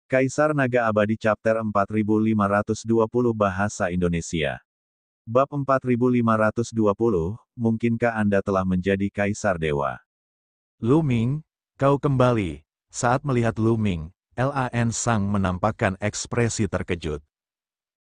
Kaisar Naga Abadi Chapter 4520 Bahasa Indonesia. Bab 4520, mungkinkah Anda telah menjadi Kaisar Dewa? Lu Ming, kau kembali. Saat melihat Lu Ming, Lan Sang menampakkan ekspresi terkejut.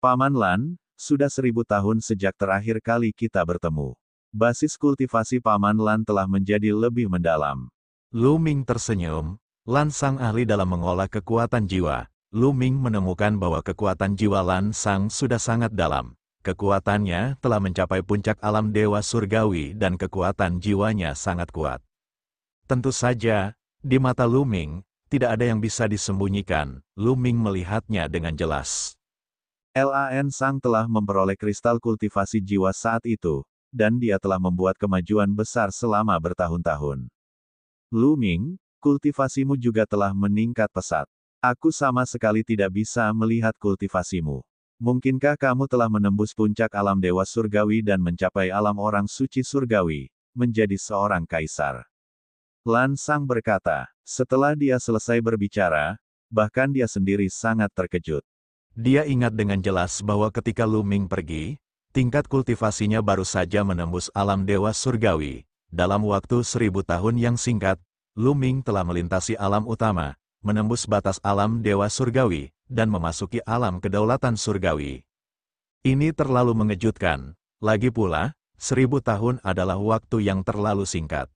Paman Lan, sudah 1000 tahun sejak terakhir kali kita bertemu. Basis kultivasi Paman Lan telah menjadi lebih mendalam. Lu Ming tersenyum. Lan Sang ahli dalam mengolah kekuatan jiwa. Lu Ming menemukan bahwa kekuatan jiwa Lan Sang sudah sangat dalam. Kekuatannya telah mencapai puncak alam dewa surgawi dan kekuatan jiwanya sangat kuat. Tentu saja, di mata Lu Ming, tidak ada yang bisa disembunyikan. Lu Ming melihatnya dengan jelas. Lan Sang telah memperoleh kristal kultivasi jiwa saat itu, dan dia telah membuat kemajuan besar selama bertahun-tahun. Lu Ming, kultivasimu juga telah meningkat pesat. Aku sama sekali tidak bisa melihat kultivasimu. Mungkinkah kamu telah menembus puncak alam dewa surgawi dan mencapai alam orang suci surgawi, menjadi seorang kaisar? Lan Sang berkata, setelah dia selesai berbicara, bahkan dia sendiri sangat terkejut. Dia ingat dengan jelas bahwa ketika Lu Ming pergi, tingkat kultivasinya baru saja menembus alam dewa surgawi. Dalam waktu 1000 tahun yang singkat, Lu Ming telah melintasi alam utama, menembus batas alam dewa surgawi, dan memasuki alam kedaulatan surgawi. Ini terlalu mengejutkan. Lagi pula, 1000 tahun adalah waktu yang terlalu singkat.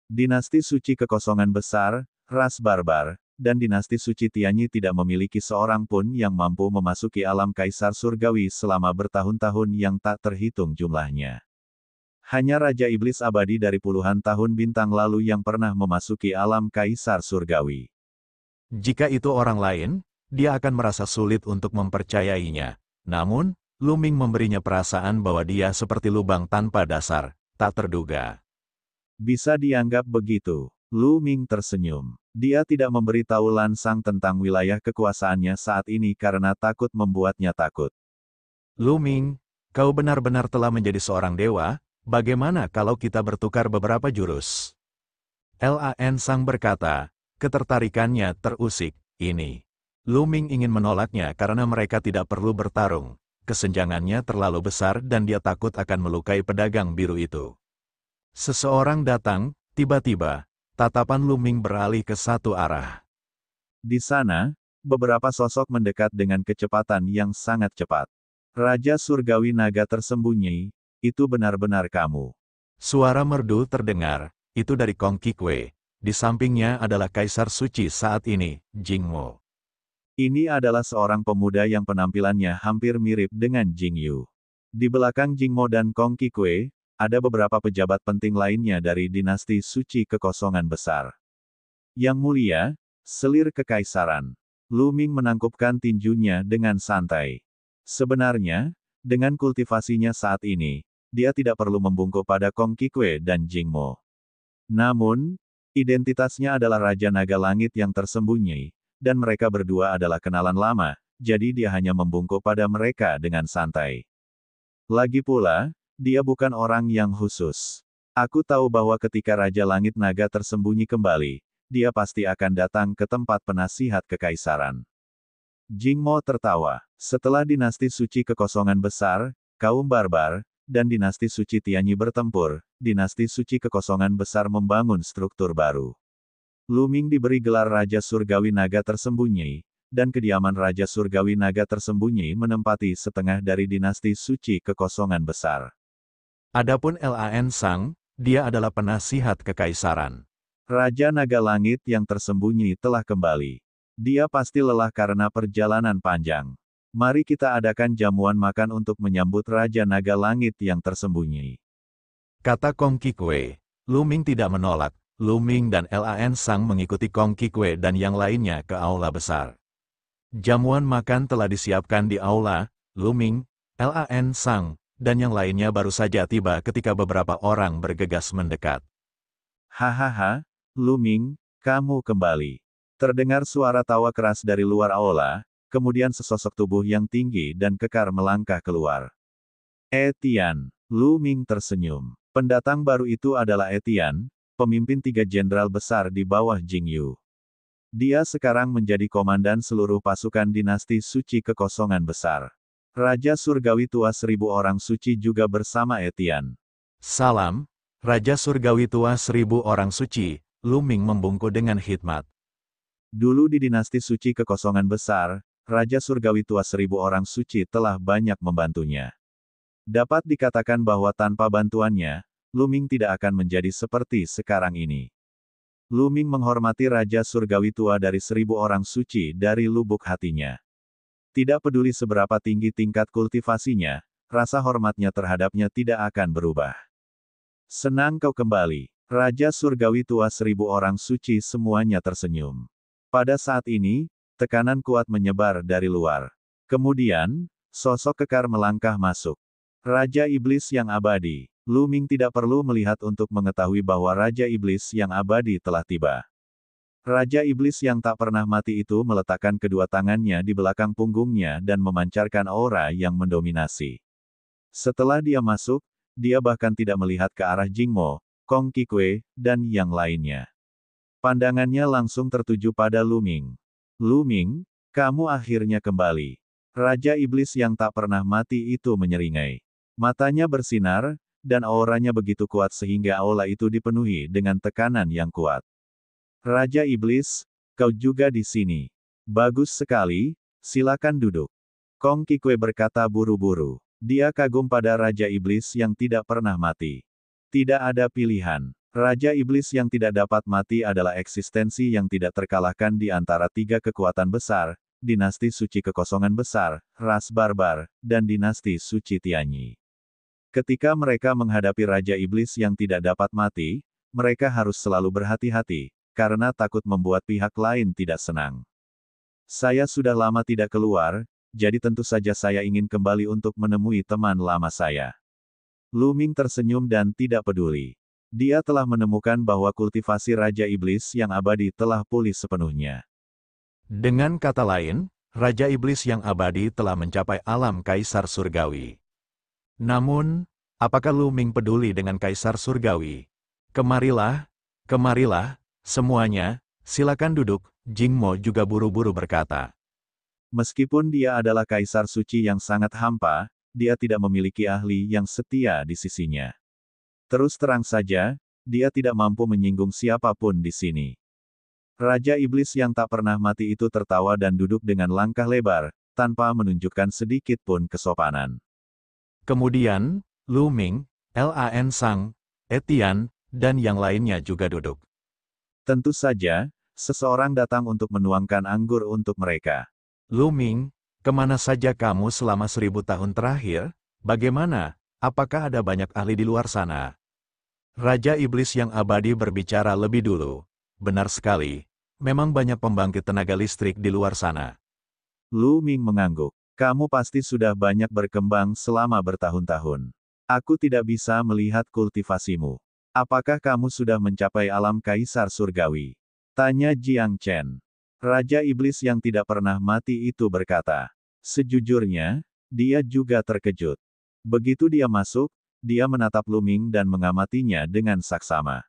Dinasti Suci Kekosongan Besar, ras barbar, dan dinasti Suci Tianyi tidak memiliki seorang pun yang mampu memasuki alam kaisar surgawi selama bertahun-tahun yang tak terhitung jumlahnya. Hanya Raja Iblis Abadi dari puluhan tahun bintang lalu yang pernah memasuki alam kaisar surgawi. Jika itu orang lain, dia akan merasa sulit untuk mempercayainya. Namun, Lu Ming memberinya perasaan bahwa dia seperti lubang tanpa dasar, tak terduga. Bisa dianggap begitu. Lu Ming tersenyum. Dia tidak memberitahu Lan Sang tentang wilayah kekuasaannya saat ini karena takut membuatnya takut. Lu Ming, kau benar-benar telah menjadi seorang dewa, bagaimana kalau kita bertukar beberapa jurus? Lan Sang berkata, ketertarikannya terusik. Ini. Lu Ming ingin menolaknya karena mereka tidak perlu bertarung. Kesenjangannya terlalu besar dan dia takut akan melukai pedagang biru itu. Seseorang datang, tiba-tiba, tatapan Lu Ming beralih ke satu arah. Di sana, beberapa sosok mendekat dengan kecepatan yang sangat cepat. Raja Surgawi Naga tersembunyi, itu benar-benar kamu. Suara merdu terdengar, itu dari Kong Qikwe. Di sampingnya adalah Kaisar Suci saat ini, Jing Mo. Ini adalah seorang pemuda yang penampilannya hampir mirip dengan Jing Yu. Di belakang Jing Mo dan Kong Qikwe, ada beberapa pejabat penting lainnya dari dinasti Suci Kekosongan Besar. Yang mulia, selir kekaisaran. Lu Ming menangkupkan tinjunya dengan santai. Sebenarnya, dengan kultivasinya saat ini, dia tidak perlu membungkuk pada Kong Qikwe dan Jing Mo. Namun, identitasnya adalah Raja Naga Langit yang tersembunyi, dan mereka berdua adalah kenalan lama, jadi dia hanya membungkuk pada mereka dengan santai. Lagi pula, dia bukan orang yang khusus. Aku tahu bahwa ketika Raja Langit Naga tersembunyi kembali, dia pasti akan datang ke tempat penasihat kekaisaran. Jing Mo tertawa. Setelah dinasti Suci Kekosongan Besar, kaum barbar, dan dinasti Suci Tianyi bertempur, dinasti Suci Kekosongan Besar membangun struktur baru. Lu Ming diberi gelar Raja Surgawi Naga Tersembunyi, dan kediaman Raja Surgawi Naga Tersembunyi menempati setengah dari dinasti Suci Kekosongan Besar. Adapun Lan Sang, dia adalah penasihat kekaisaran. Raja Naga Langit yang tersembunyi telah kembali. Dia pasti lelah karena perjalanan panjang. Mari kita adakan jamuan makan untuk menyambut Raja Naga Langit yang tersembunyi. Kata Kong Qikwe. Lu Ming tidak menolak. Lu Ming dan Lan Sang mengikuti Kong Qikwe dan yang lainnya ke aula besar. Jamuan makan telah disiapkan di aula. Lu Ming, Lan Sang, dan yang lainnya baru saja tiba ketika beberapa orang bergegas mendekat. Hahaha, Lu Ming, kamu kembali. Terdengar suara tawa keras dari luar aula, kemudian sesosok tubuh yang tinggi dan kekar melangkah keluar. Etian, Lu Ming tersenyum. Pendatang baru itu adalah Etian, pemimpin 3 jenderal besar di bawah Jing Yu. Dia sekarang menjadi komandan seluruh pasukan dinasti suci kekosongan besar. Raja Surgawi tua 1000 orang suci juga bersama Etienne. Salam, Raja Surgawi tua 1000 orang suci, Lu Ming membungkuk dengan hikmat. Dulu di dinasti suci kekosongan besar, Raja Surgawi tua 1000 orang suci telah banyak membantunya. Dapat dikatakan bahwa tanpa bantuannya, Lu Ming tidak akan menjadi seperti sekarang ini. Lu Ming menghormati Raja Surgawi tua dari 1000 orang suci dari lubuk hatinya. Tidak peduli seberapa tinggi tingkat kultivasinya, rasa hormatnya terhadapnya tidak akan berubah. Senang kau kembali. Raja Surgawi tua 1000 orang suci semuanya tersenyum. Pada saat ini, tekanan kuat menyebar dari luar. Kemudian, sosok kekar melangkah masuk. Raja Iblis yang abadi. Lu Ming tidak perlu melihat untuk mengetahui bahwa Raja Iblis yang abadi telah tiba. Raja Iblis yang tak pernah mati itu meletakkan kedua tangannya di belakang punggungnya dan memancarkan aura yang mendominasi. Setelah dia masuk, dia bahkan tidak melihat ke arah Jingmo, Kong Qikui, dan yang lainnya. Pandangannya langsung tertuju pada Lu Ming. Lu Ming, kamu akhirnya kembali. Raja Iblis yang tak pernah mati itu menyeringai. Matanya bersinar, dan auranya begitu kuat sehingga aula itu dipenuhi dengan tekanan yang kuat. Raja Iblis, kau juga di sini. Bagus sekali, silakan duduk. Kong Qikui berkata buru-buru. Dia kagum pada Raja Iblis yang tidak pernah mati. Tidak ada pilihan. Raja Iblis yang tidak dapat mati adalah eksistensi yang tidak terkalahkan di antara tiga kekuatan besar, dinasti suci kekosongan besar, ras barbar, dan dinasti suci Tianyi. Ketika mereka menghadapi Raja Iblis yang tidak dapat mati, mereka harus selalu berhati-hati, karena takut membuat pihak lain tidak senang. Saya sudah lama tidak keluar, jadi tentu saja saya ingin kembali untuk menemui teman lama saya. Lu Ming tersenyum dan tidak peduli. Dia telah menemukan bahwa kultivasi Raja Iblis yang abadi telah pulih sepenuhnya. Dengan kata lain, Raja Iblis yang abadi telah mencapai alam Kaisar Surgawi. Namun, apakah Lu Ming peduli dengan Kaisar Surgawi? Kemarilah, kemarilah, semuanya, silakan duduk, Jingmo juga buru-buru berkata. Meskipun dia adalah Kaisar Suci yang sangat hampa, dia tidak memiliki ahli yang setia di sisinya. Terus terang saja, dia tidak mampu menyinggung siapapun di sini. Raja Iblis yang tak pernah mati itu tertawa dan duduk dengan langkah lebar, tanpa menunjukkan sedikit pun kesopanan. Kemudian, Lu Ming, Lan Sang, Etienne, dan yang lainnya juga duduk. Tentu saja, seseorang datang untuk menuangkan anggur untuk mereka. Lu Ming, kemana saja kamu selama 1000 tahun terakhir? Bagaimana? Apakah ada banyak ahli di luar sana? Raja Iblis yang abadi berbicara lebih dulu. Benar sekali. Memang banyak pembangkit tenaga listrik di luar sana. Lu Ming mengangguk. Kamu pasti sudah banyak berkembang selama bertahun-tahun. Aku tidak bisa melihat kultivasimu. Apakah kamu sudah mencapai alam Kaisar Surgawi? Tanya Jiang Chen. Raja Iblis yang tidak pernah mati itu berkata. Sejujurnya, dia juga terkejut. Begitu dia masuk, dia menatap Lu Ming dan mengamatinya dengan saksama.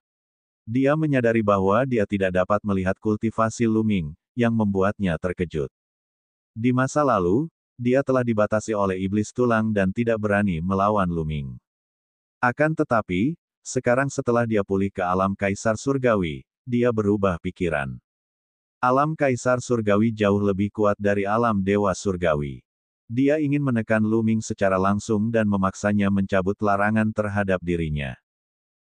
Dia menyadari bahwa dia tidak dapat melihat kultivasi Lu Ming, yang membuatnya terkejut. Di masa lalu, dia telah dibatasi oleh iblis tulang dan tidak berani melawan Lu Ming. Akan tetapi, sekarang setelah dia pulih ke alam Kaisar Surgawi, dia berubah pikiran. Alam Kaisar Surgawi jauh lebih kuat dari alam Dewa Surgawi. Dia ingin menekan Lu Ming secara langsung dan memaksanya mencabut larangan terhadap dirinya.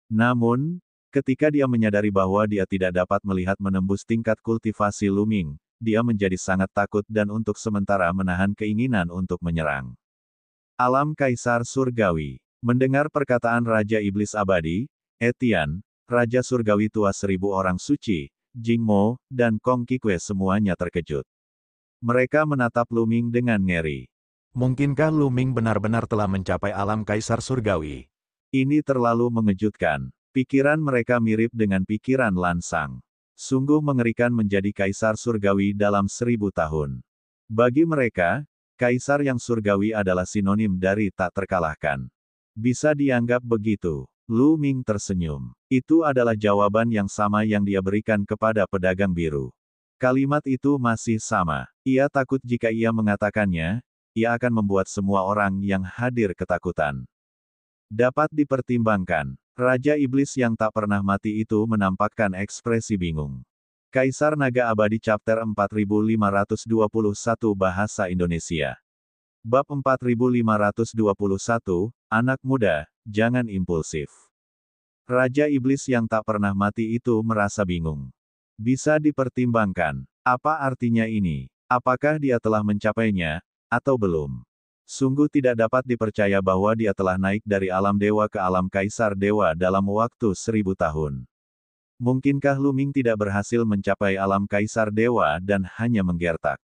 Namun, ketika dia menyadari bahwa dia tidak dapat melihat menembus tingkat kultivasi Lu Ming, dia menjadi sangat takut dan untuk sementara menahan keinginan untuk menyerang. Alam Kaisar Surgawi. Mendengar perkataan Raja Iblis Abadi, Etienne, Raja Surgawi tua 1000 orang suci, Jingmo, dan Kong Qikui semuanya terkejut. Mereka menatap Lu Ming dengan ngeri. Mungkinkah Lu Ming benar-benar telah mencapai alam Kaisar Surgawi? Ini terlalu mengejutkan. Pikiran mereka mirip dengan pikiran Lan Sang. Sungguh mengerikan menjadi Kaisar Surgawi dalam 1000 tahun. Bagi mereka, Kaisar yang Surgawi adalah sinonim dari tak terkalahkan. Bisa dianggap begitu. Lu Ming tersenyum. Itu adalah jawaban yang sama yang dia berikan kepada pedagang biru. Kalimat itu masih sama. Ia takut jika ia mengatakannya, ia akan membuat semua orang yang hadir ketakutan. Dapat dipertimbangkan. Raja Iblis yang tak pernah mati itu menampakkan ekspresi bingung. Kaisar Naga Abadi Chapter 4521 Bahasa Indonesia. Bab 4521, Anak Muda, Jangan Impulsif. Raja Iblis yang tak pernah mati itu merasa bingung. Bisa dipertimbangkan. Apa artinya ini? Apakah dia telah mencapainya, atau belum? Sungguh tidak dapat dipercaya bahwa dia telah naik dari alam dewa ke alam kaisar dewa dalam waktu 1000 tahun. Mungkinkah Luming tidak berhasil mencapai alam kaisar dewa dan hanya menggertak?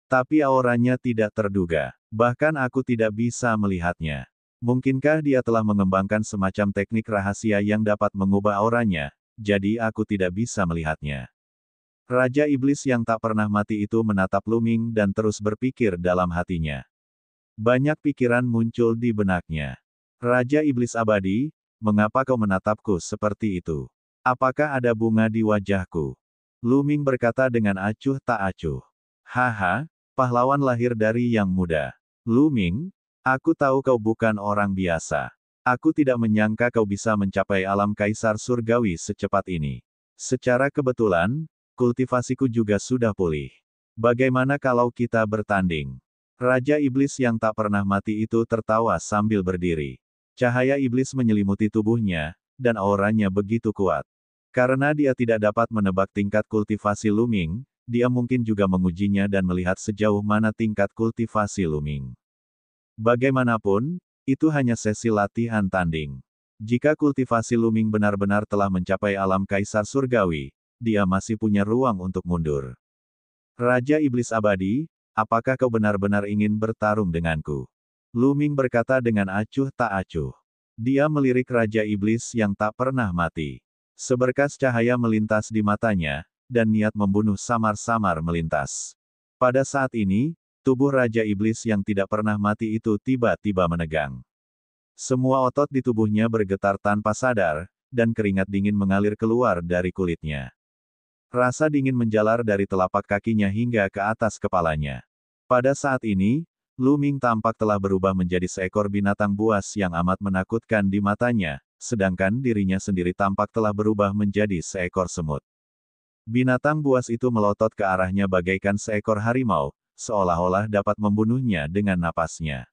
Tapi auranya tidak terduga. Bahkan aku tidak bisa melihatnya. Mungkinkah dia telah mengembangkan semacam teknik rahasia yang dapat mengubah auranya, jadi aku tidak bisa melihatnya. Raja Iblis yang tak pernah mati itu menatap Luming dan terus berpikir dalam hatinya. Banyak pikiran muncul di benaknya. Raja Iblis Abadi, mengapa kau menatapku seperti itu? Apakah ada bunga di wajahku? Luming berkata dengan acuh tak acuh. Haha, pahlawan lahir dari yang muda. Luming, aku tahu kau bukan orang biasa. Aku tidak menyangka kau bisa mencapai alam kaisar surgawi secepat ini. Secara kebetulan, kultivasiku juga sudah pulih. Bagaimana kalau kita bertanding? Raja Iblis yang tak pernah mati itu tertawa sambil berdiri. Cahaya iblis menyelimuti tubuhnya, dan auranya begitu kuat. Karena dia tidak dapat menebak tingkat kultivasi Luming, dia mungkin juga mengujinya dan melihat sejauh mana tingkat kultivasi Luming. Bagaimanapun, itu hanya sesi latihan tanding. Jika kultivasi Luming benar-benar telah mencapai alam kaisar surgawi, dia masih punya ruang untuk mundur. Raja Iblis Abadi, apakah kau benar-benar ingin bertarung denganku? Luming berkata dengan acuh tak acuh. Dia melirik Raja Iblis yang tak pernah mati. Seberkas cahaya melintas di matanya, dan niat membunuh samar-samar melintas. Pada saat ini, tubuh Raja Iblis yang tidak pernah mati itu tiba-tiba menegang. Semua otot di tubuhnya bergetar tanpa sadar, dan keringat dingin mengalir keluar dari kulitnya. Rasa dingin menjalar dari telapak kakinya hingga ke atas kepalanya. Pada saat ini, Luming tampak telah berubah menjadi seekor binatang buas yang amat menakutkan di matanya, sedangkan dirinya sendiri tampak telah berubah menjadi seekor semut. Binatang buas itu melotot ke arahnya bagaikan seekor harimau, seolah-olah dapat membunuhnya dengan napasnya.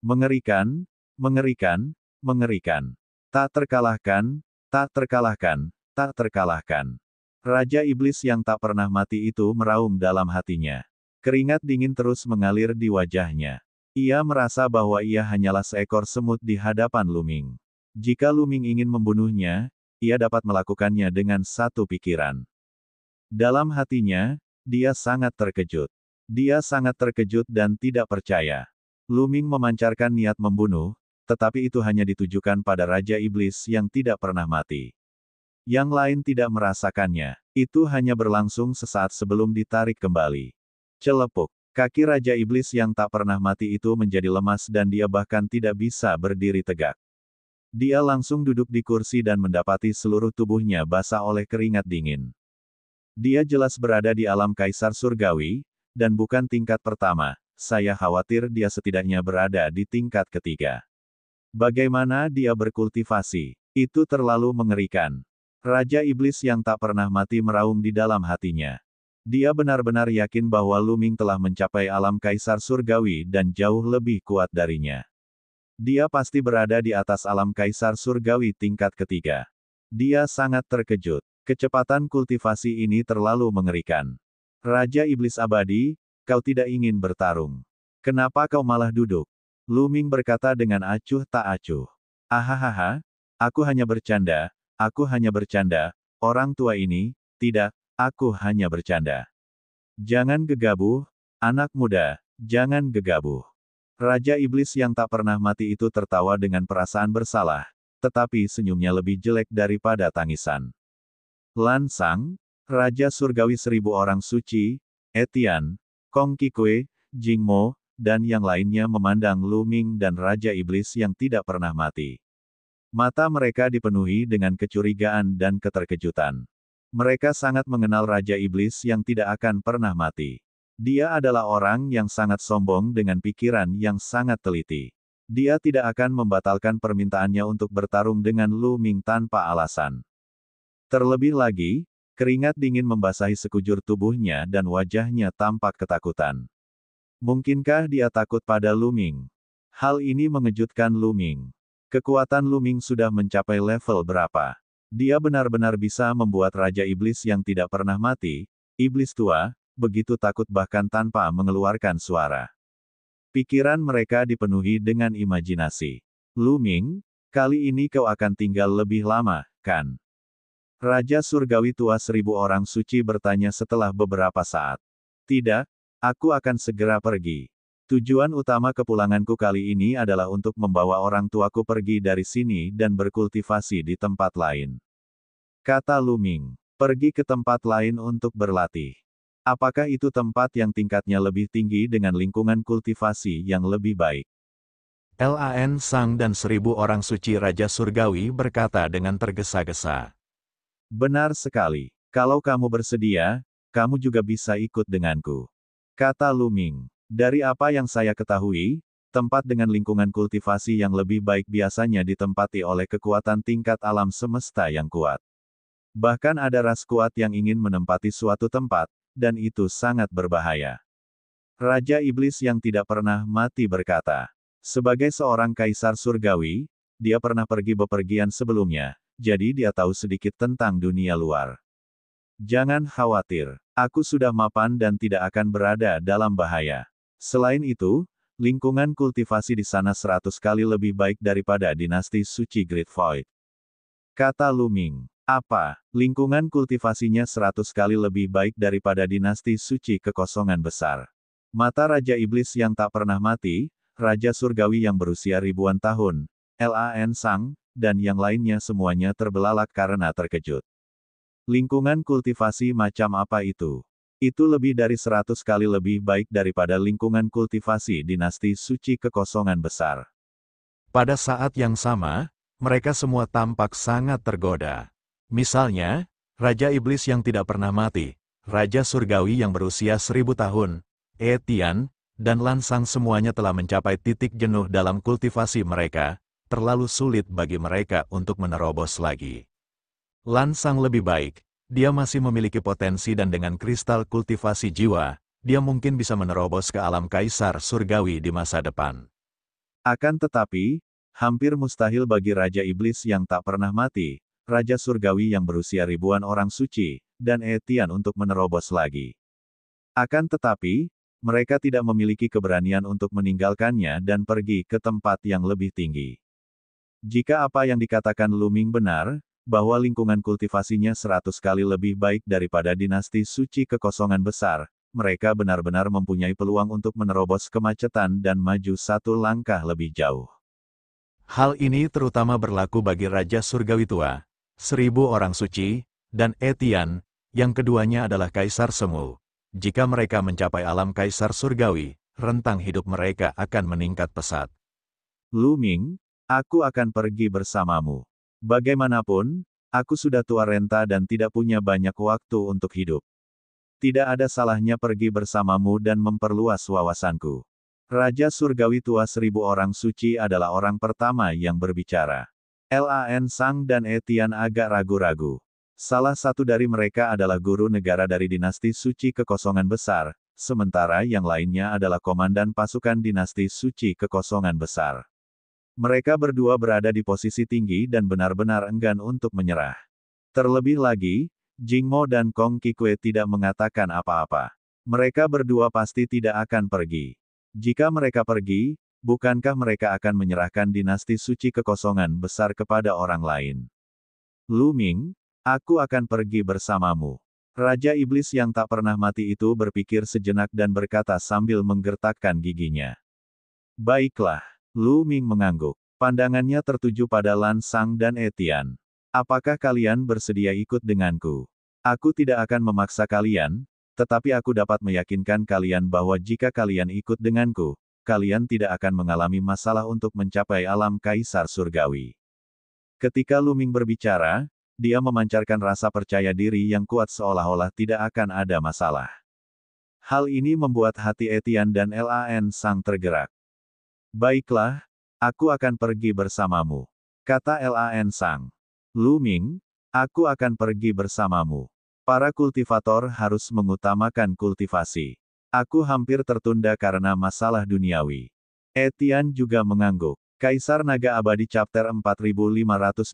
Mengerikan, mengerikan, mengerikan. Tak terkalahkan, tak terkalahkan, tak terkalahkan. Raja Iblis yang tak pernah mati itu meraung dalam hatinya. Keringat dingin terus mengalir di wajahnya. Ia merasa bahwa ia hanyalah seekor semut di hadapan Luming. Jika Luming ingin membunuhnya, ia dapat melakukannya dengan satu pikiran. Dalam hatinya, dia sangat terkejut. Dia sangat terkejut dan tidak percaya. Luming memancarkan niat membunuh, tetapi itu hanya ditujukan pada Raja Iblis yang tidak pernah mati. Yang lain tidak merasakannya. Itu hanya berlangsung sesaat sebelum ditarik kembali. Celepuk. Kaki Raja Iblis yang tak pernah mati itu menjadi lemas dan dia bahkan tidak bisa berdiri tegak. Dia langsung duduk di kursi dan mendapati seluruh tubuhnya basah oleh keringat dingin. Dia jelas berada di alam kaisar surgawi, dan bukan tingkat pertama, saya khawatir dia setidaknya berada di tingkat ketiga. Bagaimana dia berkultivasi? Itu terlalu mengerikan. Raja Iblis yang tak pernah mati meraung di dalam hatinya. Dia benar-benar yakin bahwa Luming telah mencapai alam kaisar surgawi dan jauh lebih kuat darinya. Dia pasti berada di atas alam kaisar surgawi tingkat ketiga. Dia sangat terkejut. Kecepatan kultivasi ini terlalu mengerikan. Raja Iblis Abadi, kau tidak ingin bertarung. Kenapa kau malah duduk? Luming berkata dengan acuh tak acuh. Ahahaha, aku hanya bercanda, orang tua ini, tidak, aku hanya bercanda. Jangan gegabah, anak muda, jangan gegabah. Raja Iblis yang tak pernah mati itu tertawa dengan perasaan bersalah, tetapi senyumnya lebih jelek daripada tangisan. Lan Sang, Raja Surgawi 1000 orang suci, Etian, Kong Qikui, Jing Mo, dan yang lainnya memandang Luming dan Raja Iblis yang tidak pernah mati. Mata mereka dipenuhi dengan kecurigaan dan keterkejutan. Mereka sangat mengenal Raja Iblis yang tidak akan pernah mati. Dia adalah orang yang sangat sombong dengan pikiran yang sangat teliti. Dia tidak akan membatalkan permintaannya untuk bertarung dengan Lu Ming tanpa alasan. Terlebih lagi, keringat dingin membasahi sekujur tubuhnya dan wajahnya tampak ketakutan. Mungkinkah dia takut pada Lu Ming? Hal ini mengejutkan Lu Ming. Kekuatan Lu Ming sudah mencapai level berapa? Dia benar-benar bisa membuat Raja Iblis yang tidak pernah mati, iblis tua, begitu takut bahkan tanpa mengeluarkan suara. Pikiran mereka dipenuhi dengan imajinasi. Lu Ming, kali ini kau akan tinggal lebih lama, kan? Raja Surgawi tua 1000 orang suci bertanya setelah beberapa saat. Tidak, aku akan segera pergi. Tujuan utama kepulanganku kali ini adalah untuk membawa orang tuaku pergi dari sini dan berkultivasi di tempat lain. Kata Lu Ming, pergi ke tempat lain untuk berlatih. Apakah itu tempat yang tingkatnya lebih tinggi dengan lingkungan kultivasi yang lebih baik? Lan Sang dan 1000 orang suci Raja Surgawi berkata dengan tergesa-gesa. Benar sekali. Kalau kamu bersedia, kamu juga bisa ikut denganku. Kata Lu Ming. Dari apa yang saya ketahui, tempat dengan lingkungan kultivasi yang lebih baik biasanya ditempati oleh kekuatan tingkat alam semesta yang kuat. Bahkan ada ras kuat yang ingin menempati suatu tempat, dan itu sangat berbahaya. Raja Iblis yang tidak pernah mati berkata, sebagai seorang kaisar surgawi, dia pernah pergi bepergian sebelumnya, jadi dia tahu sedikit tentang dunia luar. Jangan khawatir, aku sudah mapan dan tidak akan berada dalam bahaya. Selain itu, lingkungan kultivasi di sana 100 kali lebih baik daripada dinasti suci Great Void. Kata Lu Ming, apa, lingkungan kultivasinya 100 kali lebih baik daripada dinasti suci kekosongan besar? Mata Raja Iblis yang tak pernah mati, Raja Surgawi yang berusia ribuan tahun, Lan Sang, dan yang lainnya semuanya terbelalak karena terkejut. Lingkungan kultivasi macam apa itu? Itu lebih dari 100 kali lebih baik daripada lingkungan kultivasi dinasti suci kekosongan besar. Pada saat yang sama, mereka semua tampak sangat tergoda. Misalnya, Raja Iblis yang tidak pernah mati, Raja Surgawi yang berusia 1000 tahun, Tian, dan Lan Sang semuanya telah mencapai titik jenuh dalam kultivasi mereka, terlalu sulit bagi mereka untuk menerobos lagi. Lan Sang lebih baik. Dia masih memiliki potensi dan dengan kristal kultivasi jiwa, dia mungkin bisa menerobos ke alam kaisar surgawi di masa depan. Akan tetapi, hampir mustahil bagi Raja Iblis yang tak pernah mati, Raja Surgawi yang berusia ribuan orang suci, dan Tian untuk menerobos lagi. Akan tetapi, mereka tidak memiliki keberanian untuk meninggalkannya dan pergi ke tempat yang lebih tinggi. Jika apa yang dikatakan Lu Ming benar, bahwa lingkungan kultivasinya 100 kali lebih baik daripada dinasti suci kekosongan besar, mereka benar-benar mempunyai peluang untuk menerobos kemacetan dan maju satu langkah lebih jauh. Hal ini terutama berlaku bagi Raja Surgawi tua, 1000 orang suci, dan Tian, yang keduanya adalah Kaisar Semu. Jika mereka mencapai alam Kaisar Surgawi, rentang hidup mereka akan meningkat pesat. Lu Ming, aku akan pergi bersamamu. Bagaimanapun, aku sudah tua renta dan tidak punya banyak waktu untuk hidup. Tidak ada salahnya pergi bersamamu dan memperluas wawasanku. Raja Surgawi tua 1000 orang suci adalah orang pertama yang berbicara. Lan Sang dan Tian agak ragu-ragu. Salah satu dari mereka adalah guru negara dari dinasti suci kekosongan besar, sementara yang lainnya adalah komandan pasukan dinasti suci kekosongan besar. Mereka berdua berada di posisi tinggi dan benar-benar enggan untuk menyerah. Terlebih lagi, Jing Mo dan Kong Qikue tidak mengatakan apa-apa. Mereka berdua pasti tidak akan pergi. Jika mereka pergi, bukankah mereka akan menyerahkan dinasti suci kekosongan besar kepada orang lain? Lu Ming, aku akan pergi bersamamu. Raja Iblis yang tak pernah mati itu berpikir sejenak dan berkata sambil menggertakkan giginya. Baiklah. Lu Ming mengangguk. Pandangannya tertuju pada Lan Sang dan Tian. Apakah kalian bersedia ikut denganku? Aku tidak akan memaksa kalian, tetapi aku dapat meyakinkan kalian bahwa jika kalian ikut denganku, kalian tidak akan mengalami masalah untuk mencapai alam kaisar surgawi. Ketika Lu Ming berbicara, dia memancarkan rasa percaya diri yang kuat seolah-olah tidak akan ada masalah. Hal ini membuat hati Etienne dan Lan Sang tergerak. Baiklah, aku akan pergi bersamamu, kata Lan Sang. Lu Ming, aku akan pergi bersamamu. Para kultivator harus mengutamakan kultivasi. Aku hampir tertunda karena masalah duniawi. Etienne juga mengangguk. Kaisar Naga Abadi Chapter 4522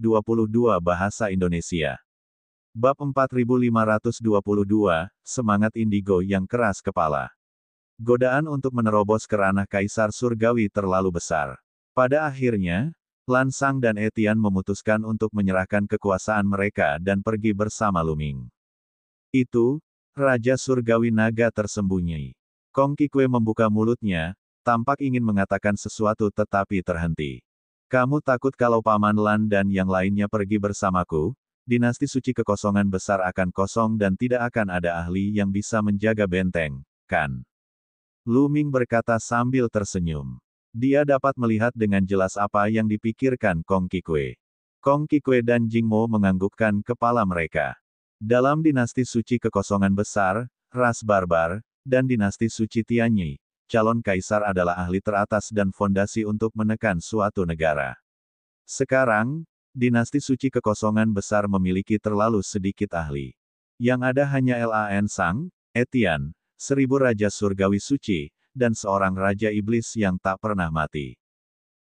Bahasa Indonesia. Bab 4522, Semangat Indigo yang Keras Kepala. Godaan untuk menerobos ke ranah Kaisar Surgawi terlalu besar. Pada akhirnya, Lan Sang dan Etienne memutuskan untuk menyerahkan kekuasaan mereka dan pergi bersama Lu Ming. Itu, Raja Surgawi Naga tersembunyi. Kong Qikue membuka mulutnya, tampak ingin mengatakan sesuatu tetapi terhenti. Kamu takut kalau Paman Lan dan yang lainnya pergi bersamaku? Dinasti Suci Kekosongan Besar akan kosong dan tidak akan ada ahli yang bisa menjaga benteng, kan? Lu Ming berkata sambil tersenyum. Dia dapat melihat dengan jelas apa yang dipikirkan Kong Qikue. Kong Qikue dan Jing Mo menganggukkan kepala mereka. Dalam dinasti Suci Kekosongan Besar, ras barbar, dan dinasti Suci Tianyi, calon kaisar adalah ahli teratas dan fondasi untuk menekan suatu negara. Sekarang, dinasti Suci Kekosongan Besar memiliki terlalu sedikit ahli. Yang ada hanya Lan Sang, Etienne, 1000 Raja Surgawi Suci, dan seorang Raja Iblis yang tak pernah mati.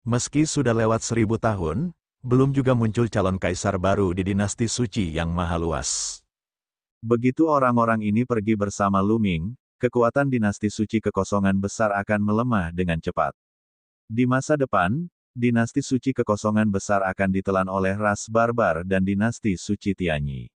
Meski sudah lewat 1000 tahun, belum juga muncul calon kaisar baru di dinasti suci yang maha luas. Begitu orang-orang ini pergi bersama Lu Ming, kekuatan dinasti Suci Kekosongan Besar akan melemah dengan cepat. Di masa depan, dinasti Suci Kekosongan Besar akan ditelan oleh ras barbar dan dinasti Suci Tianyi.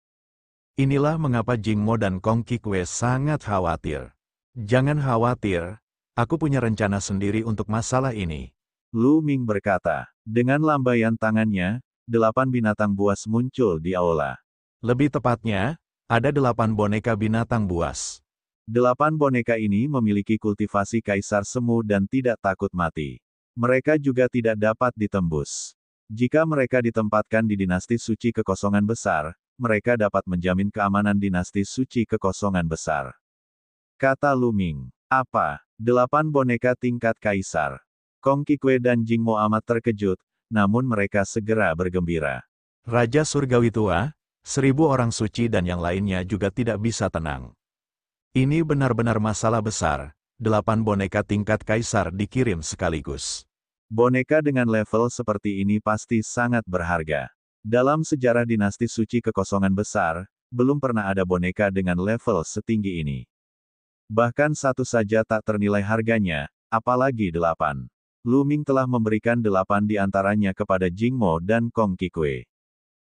Inilah mengapa Jing Mo dan Kong Qikue sangat khawatir. Jangan khawatir, aku punya rencana sendiri untuk masalah ini. Lu Ming berkata. Dengan lambaian tangannya, 8 binatang buas muncul di aula. Lebih tepatnya, ada 8 boneka binatang buas. 8 boneka ini memiliki kultivasi kaisar semu dan tidak takut mati. Mereka juga tidak dapat ditembus. Jika mereka ditempatkan di dinasti Suci Kekosongan Besar, mereka dapat menjamin keamanan dinasti Suci Kekosongan Besar. Kata Lu Ming. Apa? 8 boneka tingkat kaisar. Kong Qikue dan Jing Mo amat terkejut, namun mereka segera bergembira. Raja Surgawi Tua, 1000 orang suci dan yang lainnya juga tidak bisa tenang. Ini benar-benar masalah besar, 8 boneka tingkat kaisar dikirim sekaligus. Boneka dengan level seperti ini pasti sangat berharga. Dalam sejarah dinasti Suci Kekosongan Besar, belum pernah ada boneka dengan level setinggi ini. Bahkan satu saja tak ternilai harganya, apalagi 8. Lu Ming telah memberikan 8 di antaranya kepada Jing Mo dan Kong Qikue.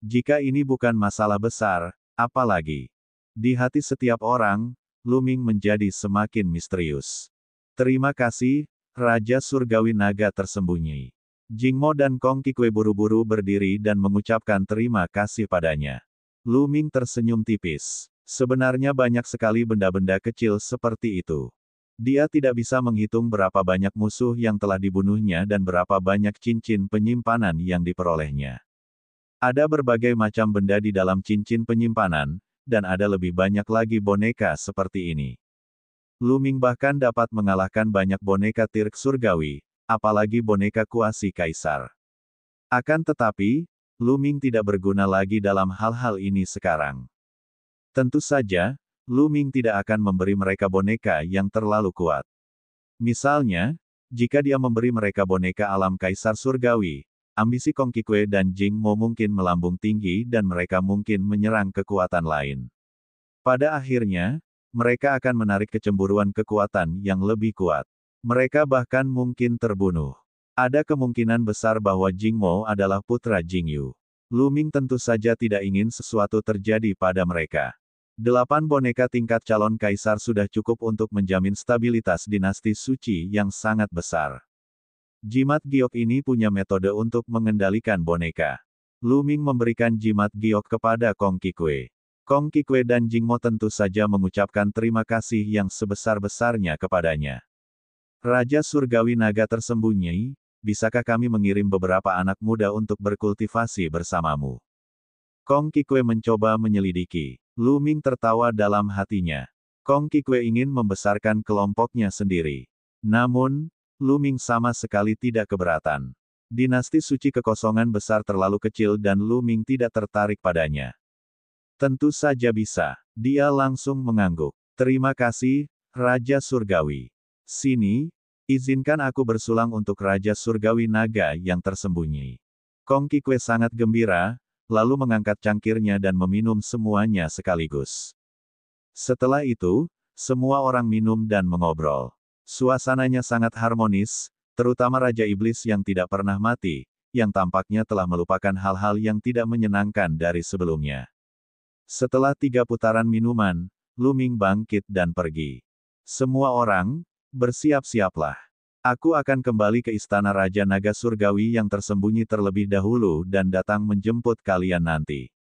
Jika ini bukan masalah besar, apalagi? Di hati setiap orang, Lu Ming menjadi semakin misterius. Terima kasih, Raja Surgawi Naga tersembunyi. Jing Mo dan Kong Qikue buru-buru berdiri dan mengucapkan terima kasih padanya. Lu Ming tersenyum tipis. Sebenarnya banyak sekali benda-benda kecil seperti itu. Dia tidak bisa menghitung berapa banyak musuh yang telah dibunuhnya dan berapa banyak cincin penyimpanan yang diperolehnya. Ada berbagai macam benda di dalam cincin penyimpanan, dan ada lebih banyak lagi boneka seperti ini. Lu Ming bahkan dapat mengalahkan banyak boneka Tirk Surgawi, apalagi boneka kuasi kaisar. Akan tetapi, Lu Ming tidak berguna lagi dalam hal-hal ini sekarang. Tentu saja, Lu Ming tidak akan memberi mereka boneka yang terlalu kuat. Misalnya, jika dia memberi mereka boneka alam kaisar surgawi, ambisi Kong Qikue dan Jing Mo mungkin melambung tinggi dan mereka mungkin menyerang kekuatan lain. Pada akhirnya, mereka akan menarik kecemburuan kekuatan yang lebih kuat. Mereka bahkan mungkin terbunuh. Ada kemungkinan besar bahwa Jing Mo adalah putra Jing Yu. Lu Ming tentu saja tidak ingin sesuatu terjadi pada mereka. 8 boneka tingkat calon kaisar sudah cukup untuk menjamin stabilitas dinasti suci yang sangat besar. Jimat giok ini punya metode untuk mengendalikan boneka. Lu Ming memberikan jimat giok kepada Kong Qikue. Kong Qikue dan Jing Mo tentu saja mengucapkan terima kasih yang sebesar-besarnya kepadanya. Raja Surgawi Naga tersembunyi, bisakah kami mengirim beberapa anak muda untuk berkultivasi bersamamu? Kong Qikue mencoba menyelidiki. Lu Ming tertawa dalam hatinya. Kong Qikue ingin membesarkan kelompoknya sendiri. Namun, Lu Ming sama sekali tidak keberatan. Dinasti suci kekosongan besar terlalu kecil dan Lu Ming tidak tertarik padanya. Tentu saja bisa. Dia langsung mengangguk. Terima kasih, Raja Surgawi. Sini, izinkan aku bersulang untuk Raja Surgawi Naga yang tersembunyi. Kong Qikue sangat gembira, lalu mengangkat cangkirnya dan meminum semuanya sekaligus. Setelah itu, semua orang minum dan mengobrol. Suasananya sangat harmonis, terutama Raja Iblis yang tidak pernah mati, yang tampaknya telah melupakan hal-hal yang tidak menyenangkan dari sebelumnya. Setelah 3 putaran minuman, Lu Ming bangkit dan pergi. Semua orang, bersiap-siaplah. Aku akan kembali ke istana Raja Naga Surgawi yang tersembunyi terlebih dahulu dan datang menjemput kalian nanti.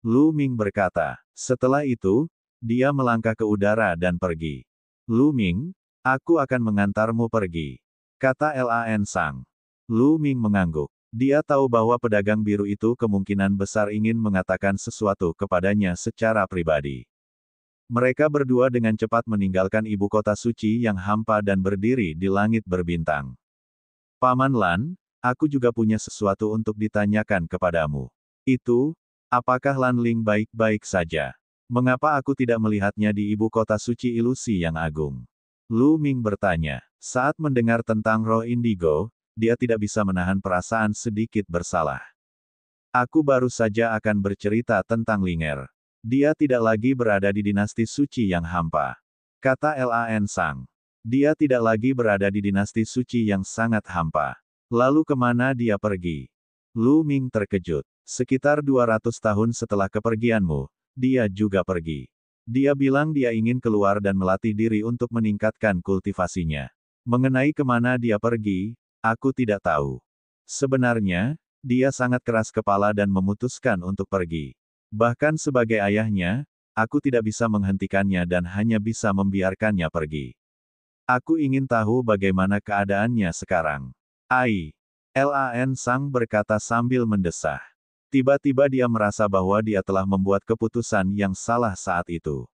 Lu Ming berkata. Setelah itu, dia melangkah ke udara dan pergi. Lu Ming, aku akan mengantarmu pergi, kata Lan Sang. Lu Ming mengangguk. Dia tahu bahwa pedagang biru itu kemungkinan besar ingin mengatakan sesuatu kepadanya secara pribadi. Mereka berdua dengan cepat meninggalkan ibu kota suci yang hampa dan berdiri di langit berbintang. Paman Lan, aku juga punya sesuatu untuk ditanyakan kepadamu. Itu, apakah Lan Ling baik-baik saja? Mengapa aku tidak melihatnya di ibu kota suci ilusi yang agung? Lu Ming bertanya. Saat mendengar tentang roh indigo, dia tidak bisa menahan perasaan sedikit bersalah. Aku baru saja akan bercerita tentang Linger. Dia tidak lagi berada di dinasti suci yang hampa, kata Lan Sang. Dia tidak lagi berada di dinasti suci yang sangat hampa. Lalu kemana dia pergi? Lu Ming terkejut. Sekitar 200 tahun setelah kepergianmu, dia juga pergi. Dia bilang dia ingin keluar dan melatih diri untuk meningkatkan kultivasinya. Mengenai kemana dia pergi, aku tidak tahu. Sebenarnya, dia sangat keras kepala dan memutuskan untuk pergi. Bahkan sebagai ayahnya, aku tidak bisa menghentikannya dan hanya bisa membiarkannya pergi. Aku ingin tahu bagaimana keadaannya sekarang. Ai. Lan Sang berkata sambil mendesah. Tiba-tiba dia merasa bahwa dia telah membuat keputusan yang salah saat itu.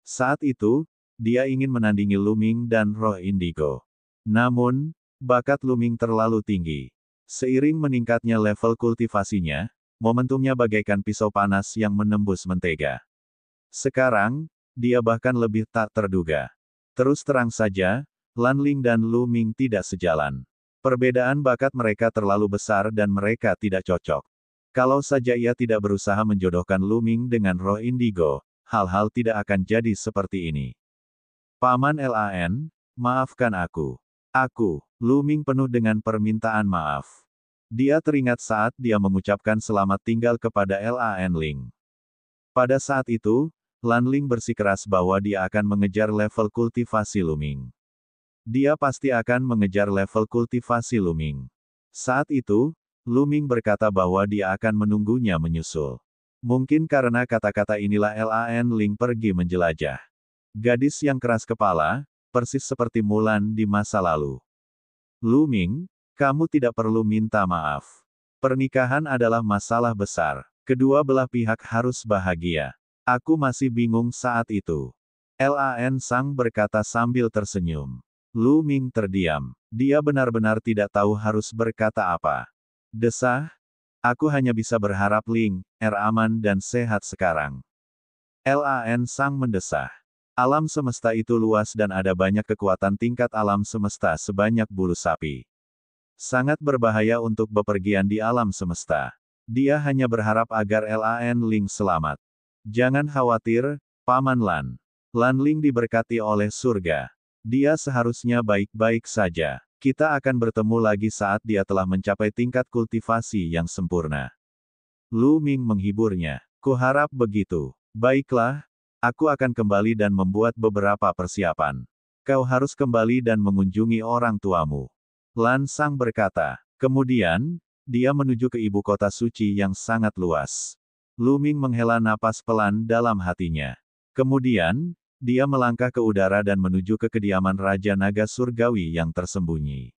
Saat itu, dia ingin menandingi Lu Ming dan roh indigo. Namun, bakat Lu Ming terlalu tinggi. Seiring meningkatnya level kultivasinya, momentumnya bagaikan pisau panas yang menembus mentega. Sekarang, dia bahkan lebih tak terduga. Terus terang saja, Lan Ling dan Lu Ming tidak sejalan. Perbedaan bakat mereka terlalu besar dan mereka tidak cocok. Kalau saja ia tidak berusaha menjodohkan Lu Ming dengan roh indigo, hal-hal tidak akan jadi seperti ini. Paman Lan, maafkan aku. Lu Ming penuh dengan permintaan maaf. Dia teringat saat dia mengucapkan selamat tinggal kepada Lan Ling. Pada saat itu, Lan Ling bersikeras bahwa dia akan mengejar level kultivasi Lu Ming. Dia pasti akan mengejar level kultivasi Lu Ming. Saat itu, Lu Ming berkata bahwa dia akan menunggunya menyusul. Mungkin karena kata-kata inilah Lan Ling pergi menjelajah. Gadis yang keras kepala, persis seperti Mulan di masa lalu. Lu Ming, kamu tidak perlu minta maaf. Pernikahan adalah masalah besar. Kedua belah pihak harus bahagia. Aku masih bingung saat itu. Lan Sang berkata sambil tersenyum. Lu Ming terdiam. Dia benar-benar tidak tahu harus berkata apa. Desah, aku hanya bisa berharap Ling, aman dan sehat sekarang. Lan Sang mendesah. Alam semesta itu luas dan ada banyak kekuatan tingkat alam semesta sebanyak bulu sapi. Sangat berbahaya untuk bepergian di alam semesta. Dia hanya berharap agar Lan Ling selamat. Jangan khawatir, Paman Lan. Lan Ling diberkati oleh surga. Dia seharusnya baik-baik saja. Kita akan bertemu lagi saat dia telah mencapai tingkat kultivasi yang sempurna. Lu Ming menghiburnya. Kuharap begitu. Baiklah, aku akan kembali dan membuat beberapa persiapan. Kau harus kembali dan mengunjungi orang tuamu. Lan Sang berkata. Kemudian, dia menuju ke ibu kota suci yang sangat luas. Lu Ming menghela napas pelan dalam hatinya. Kemudian, dia melangkah ke udara dan menuju ke kediaman Raja Naga Surgawi yang tersembunyi.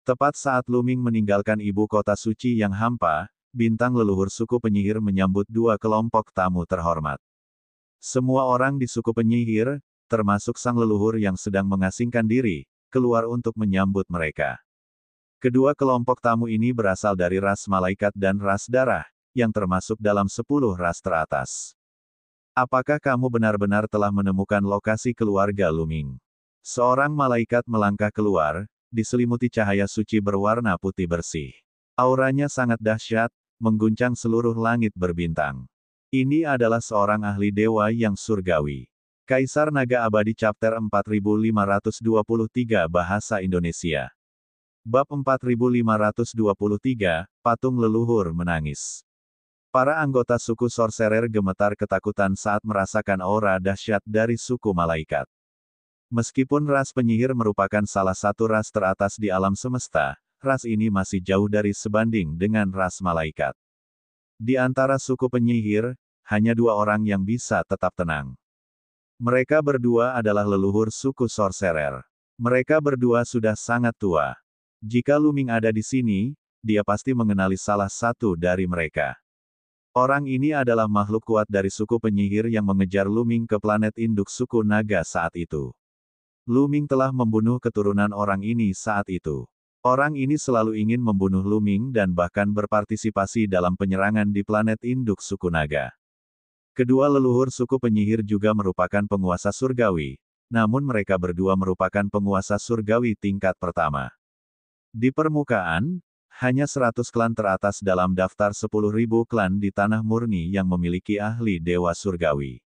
Tepat saat Lu Ming meninggalkan ibu kota suci yang hampa, bintang leluhur suku penyihir menyambut dua kelompok tamu terhormat. Semua orang di suku penyihir, termasuk sang leluhur yang sedang mengasingkan diri, keluar untuk menyambut mereka. Kedua kelompok tamu ini berasal dari ras malaikat dan ras darah, yang termasuk dalam 10 ras teratas. Apakah kamu benar-benar telah menemukan lokasi keluarga Luming? Seorang malaikat melangkah keluar, diselimuti cahaya suci berwarna putih bersih. Auranya sangat dahsyat, mengguncang seluruh langit berbintang. Ini adalah seorang ahli dewa yang surgawi. Kaisar Naga Abadi Chapter 4523 Bahasa Indonesia. Bab 4523, Patung Leluhur Menangis. Para anggota suku sorcerer gemetar ketakutan saat merasakan aura dahsyat dari suku malaikat. Meskipun ras penyihir merupakan salah satu ras teratas di alam semesta, ras ini masih jauh dari sebanding dengan ras malaikat. Di antara suku penyihir, hanya 2 orang yang bisa tetap tenang. Mereka berdua adalah leluhur suku sorcerer. Mereka berdua sudah sangat tua. Jika Luming ada di sini, dia pasti mengenali salah satu dari mereka. Orang ini adalah makhluk kuat dari suku penyihir yang mengejar Luming ke planet induk suku naga saat itu. Luming telah membunuh keturunan orang ini saat itu. Orang ini selalu ingin membunuh Luming dan bahkan berpartisipasi dalam penyerangan di planet induk suku naga. Kedua leluhur suku penyihir juga merupakan penguasa surgawi, namun mereka berdua merupakan penguasa surgawi tingkat pertama. Di permukaan, hanya 100 klan teratas dalam daftar 10.000 klan di tanah murni yang memiliki ahli dewa surgawi.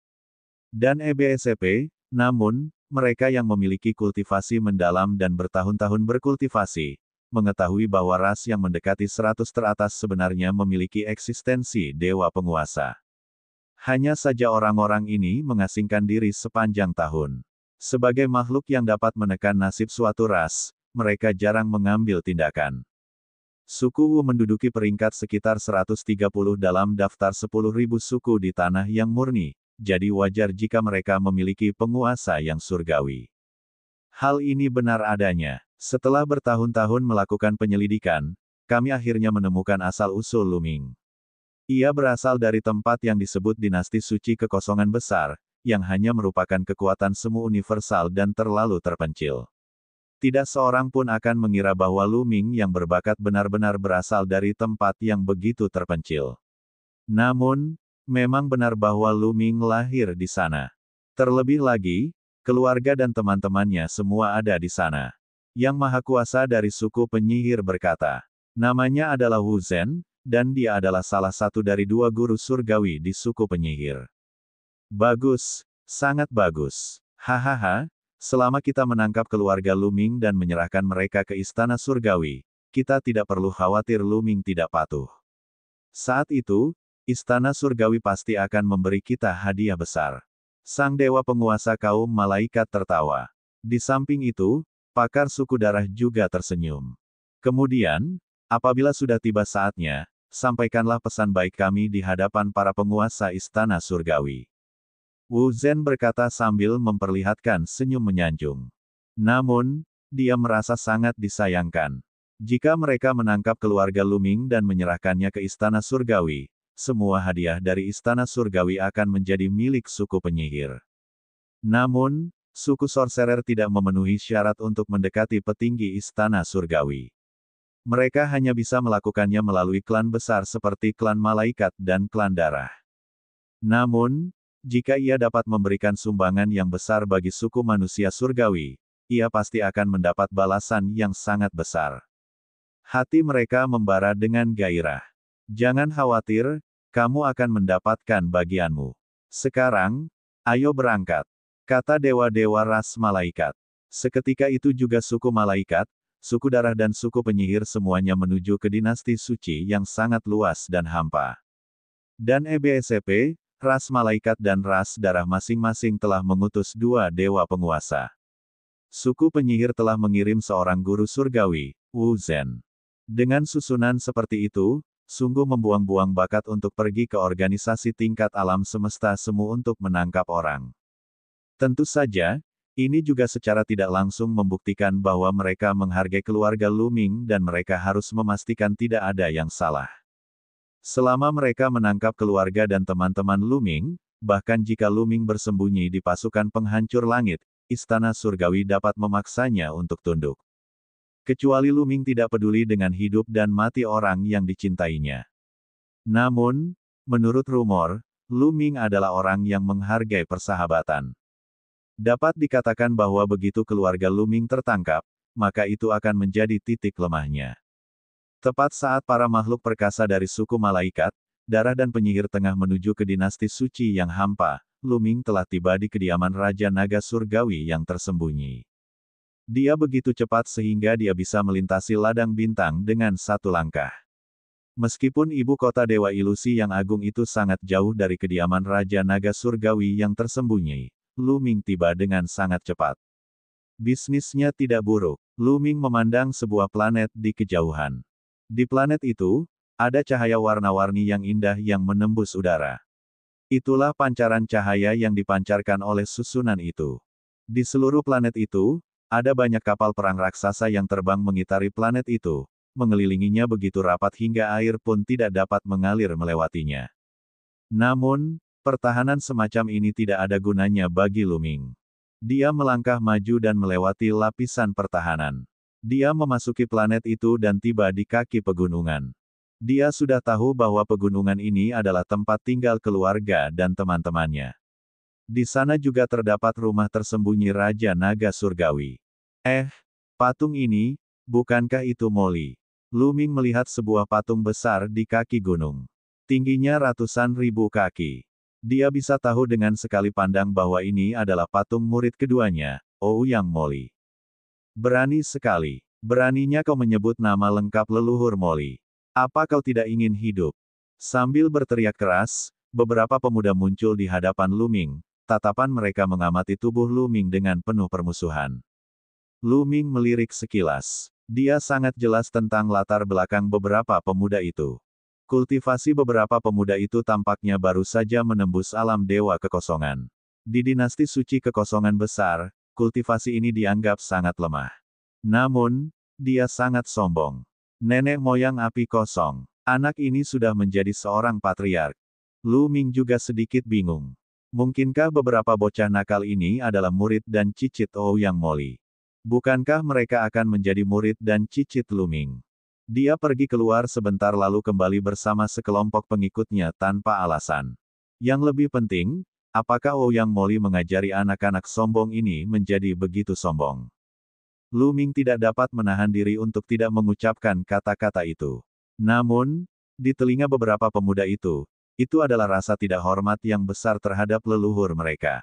Dan EBSP, namun, mereka yang memiliki kultivasi mendalam dan bertahun-tahun berkultivasi, mengetahui bahwa ras yang mendekati 100 teratas sebenarnya memiliki eksistensi dewa penguasa. Hanya saja orang-orang ini mengasingkan diri sepanjang tahun. Sebagai makhluk yang dapat menekan nasib suatu ras, mereka jarang mengambil tindakan. Suku Wu menduduki peringkat sekitar 130 dalam daftar 10.000 suku di tanah yang murni, jadi wajar jika mereka memiliki penguasa yang surgawi. Hal ini benar adanya. Setelah bertahun-tahun melakukan penyelidikan, kami akhirnya menemukan asal-usul Luming. Ia berasal dari tempat yang disebut dinasti suci kekosongan besar, yang hanya merupakan kekuatan semu universal dan terlalu terpencil. Tidak seorang pun akan mengira bahwa Luming yang berbakat benar-benar berasal dari tempat yang begitu terpencil. Namun, memang benar bahwa Luming lahir di sana. Terlebih lagi, keluarga dan teman-temannya semua ada di sana. Yang Maha Kuasa dari suku penyihir berkata, namanya adalah Wu Zhen, dan dia adalah salah satu dari 2 guru surgawi di suku penyihir. Bagus, sangat bagus. Hahaha, selama kita menangkap keluarga Luming dan menyerahkan mereka ke istana surgawi, kita tidak perlu khawatir Luming tidak patuh. Saat itu, istana surgawi pasti akan memberi kita hadiah besar. Sang dewa penguasa kaum malaikat tertawa. Di samping itu, pakar suku darah juga tersenyum. Kemudian, apabila sudah tiba saatnya, sampaikanlah pesan baik kami di hadapan para penguasa istana surgawi. Wu Zhen berkata sambil memperlihatkan senyum menyanjung. Namun, dia merasa sangat disayangkan. Jika mereka menangkap keluarga Luming dan menyerahkannya ke istana surgawi, semua hadiah dari istana surgawi akan menjadi milik suku penyihir. Namun, suku sorcerer tidak memenuhi syarat untuk mendekati petinggi istana surgawi. Mereka hanya bisa melakukannya melalui klan besar seperti klan malaikat dan klan darah. Namun, jika ia dapat memberikan sumbangan yang besar bagi suku manusia surgawi, ia pasti akan mendapat balasan yang sangat besar. Hati mereka membara dengan gairah. Jangan khawatir, kamu akan mendapatkan bagianmu. Sekarang, ayo berangkat, kata dewa-dewa ras malaikat. Seketika itu juga suku malaikat, suku darah dan suku penyihir semuanya menuju ke dinasti suci yang sangat luas dan hampa. Dan EBSP, ras malaikat dan ras darah masing-masing telah mengutus 2 dewa penguasa. Suku penyihir telah mengirim seorang guru surgawi, Wu Zhen. Dengan susunan seperti itu, sungguh membuang-buang bakat untuk pergi ke organisasi tingkat alam semesta semu untuk menangkap orang. Tentu saja, ini juga secara tidak langsung membuktikan bahwa mereka menghargai keluarga Luming dan mereka harus memastikan tidak ada yang salah. Selama mereka menangkap keluarga dan teman-teman Lu Ming, bahkan jika Lu Ming bersembunyi di pasukan penghancur langit, istana surgawi dapat memaksanya untuk tunduk. Kecuali Lu Ming tidak peduli dengan hidup dan mati orang yang dicintainya. Namun, menurut rumor, Lu Ming adalah orang yang menghargai persahabatan. Dapat dikatakan bahwa begitu keluarga Lu Ming tertangkap, maka itu akan menjadi titik lemahnya. Tepat saat para makhluk perkasa dari suku malaikat, darah dan penyihir tengah menuju ke dinasti suci yang hampa, Lu Ming telah tiba di kediaman Raja Naga Surgawi yang tersembunyi. Dia begitu cepat sehingga dia bisa melintasi ladang bintang dengan satu langkah. Meskipun ibu kota Dewa Ilusi yang agung itu sangat jauh dari kediaman Raja Naga Surgawi yang tersembunyi, Lu Ming tiba dengan sangat cepat. Bisnisnya tidak buruk. Lu Ming memandang sebuah planet di kejauhan. Di planet itu, ada cahaya warna-warni yang indah yang menembus udara. Itulah pancaran cahaya yang dipancarkan oleh susunan itu. Di seluruh planet itu, ada banyak kapal perang raksasa yang terbang mengitari planet itu, mengelilinginya begitu rapat hingga air pun tidak dapat mengalir melewatinya. Namun, pertahanan semacam ini tidak ada gunanya bagi Lu Ming. Dia melangkah maju dan melewati lapisan pertahanan. Dia memasuki planet itu dan tiba di kaki pegunungan. Dia sudah tahu bahwa pegunungan ini adalah tempat tinggal keluarga dan teman-temannya. Di sana juga terdapat rumah tersembunyi Raja Naga Surgawi. Patung ini, bukankah itu Molly? Lu Ming melihat sebuah patung besar di kaki gunung. Tingginya ratusan ribu kaki. Dia bisa tahu dengan sekali pandang bahwa ini adalah patung murid keduanya, Ouyang Molly. Berani sekali. Beraninya kau menyebut nama lengkap leluhur Molly. Apa kau tidak ingin hidup? Sambil berteriak keras, beberapa pemuda muncul di hadapan Lu Ming. Tatapan mereka mengamati tubuh Lu Ming dengan penuh permusuhan. Lu Ming melirik sekilas. Dia sangat jelas tentang latar belakang beberapa pemuda itu. Kultivasi beberapa pemuda itu tampaknya baru saja menembus alam dewa kekosongan. Di dinasti suci kekosongan besar, kultivasi ini dianggap sangat lemah. Namun, dia sangat sombong. Nenek moyang api kosong. Anak ini sudah menjadi seorang patriark. Lu Ming juga sedikit bingung. Mungkinkah beberapa bocah nakal ini adalah murid dan cicit Ouyang Molly? Bukankah mereka akan menjadi murid dan cicit Lu Ming? Dia pergi keluar sebentar lalu kembali bersama sekelompok pengikutnya tanpa alasan. Yang lebih penting, apakah Ouyang Molly mengajari anak-anak sombong ini menjadi begitu sombong? Lu Ming tidak dapat menahan diri untuk tidak mengucapkan kata-kata itu. Namun, di telinga beberapa pemuda itu adalah rasa tidak hormat yang besar terhadap leluhur mereka.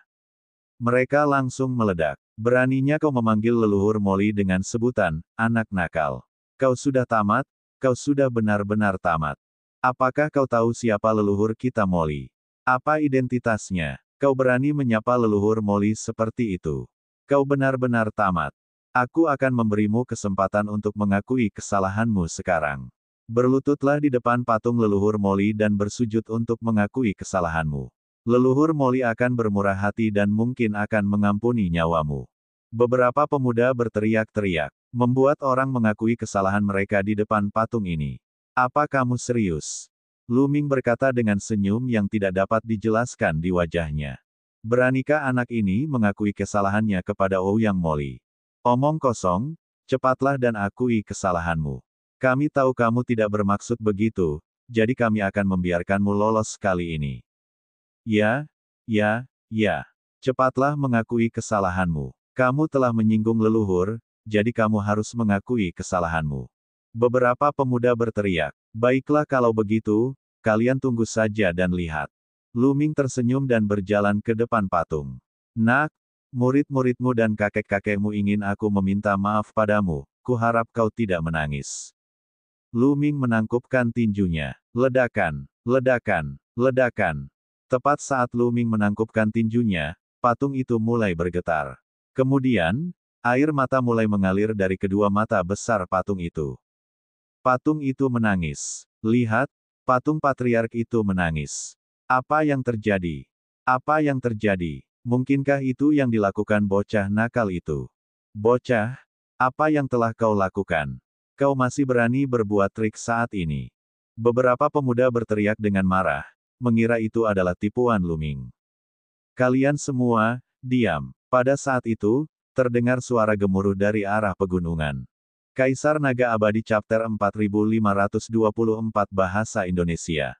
Mereka langsung meledak. Beraninya kau memanggil leluhur Molly dengan sebutan, anak nakal. Kau sudah tamat, kau sudah benar-benar tamat. Apakah kau tahu siapa leluhur kita Molly? Apa identitasnya? Kau berani menyapa leluhur Molly seperti itu? Kau benar-benar tamat. Aku akan memberimu kesempatan untuk mengakui kesalahanmu sekarang. Berlututlah di depan patung leluhur Molly dan bersujud untuk mengakui kesalahanmu. Leluhur Molly akan bermurah hati dan mungkin akan mengampuni nyawamu. Beberapa pemuda berteriak-teriak, membuat orang mengakui kesalahan mereka di depan patung ini. Apa kamu serius? Lu Ming berkata dengan senyum yang tidak dapat dijelaskan di wajahnya. Beranikah anak ini mengakui kesalahannya kepada Ouyang Molly? Omong kosong, cepatlah dan akui kesalahanmu. Kami tahu kamu tidak bermaksud begitu, jadi kami akan membiarkanmu lolos kali ini. Ya. Cepatlah mengakui kesalahanmu. Kamu telah menyinggung leluhur, jadi kamu harus mengakui kesalahanmu. Beberapa pemuda berteriak. Baiklah kalau begitu, kalian tunggu saja dan lihat. Lu Ming tersenyum dan berjalan ke depan patung. Nak, murid-muridmu dan kakek-kakekmu ingin aku meminta maaf padamu, kuharap kau tidak menangis. Lu Ming menangkupkan tinjunya. Ledakan, ledakan, ledakan. Tepat saat Lu Ming menangkupkan tinjunya, patung itu mulai bergetar. Kemudian, air mata mulai mengalir dari kedua mata besar patung itu. Patung itu menangis. Lihat, patung patriark itu menangis. Apa yang terjadi? Apa yang terjadi? Mungkinkah itu yang dilakukan bocah nakal itu? Bocah, apa yang telah kau lakukan? Kau masih berani berbuat trik saat ini. Beberapa pemuda berteriak dengan marah, mengira itu adalah tipuan Luming. Kalian semua, diam. Pada saat itu, terdengar suara gemuruh dari arah pegunungan. Kaisar Naga Abadi Chapter 4524 Bahasa Indonesia.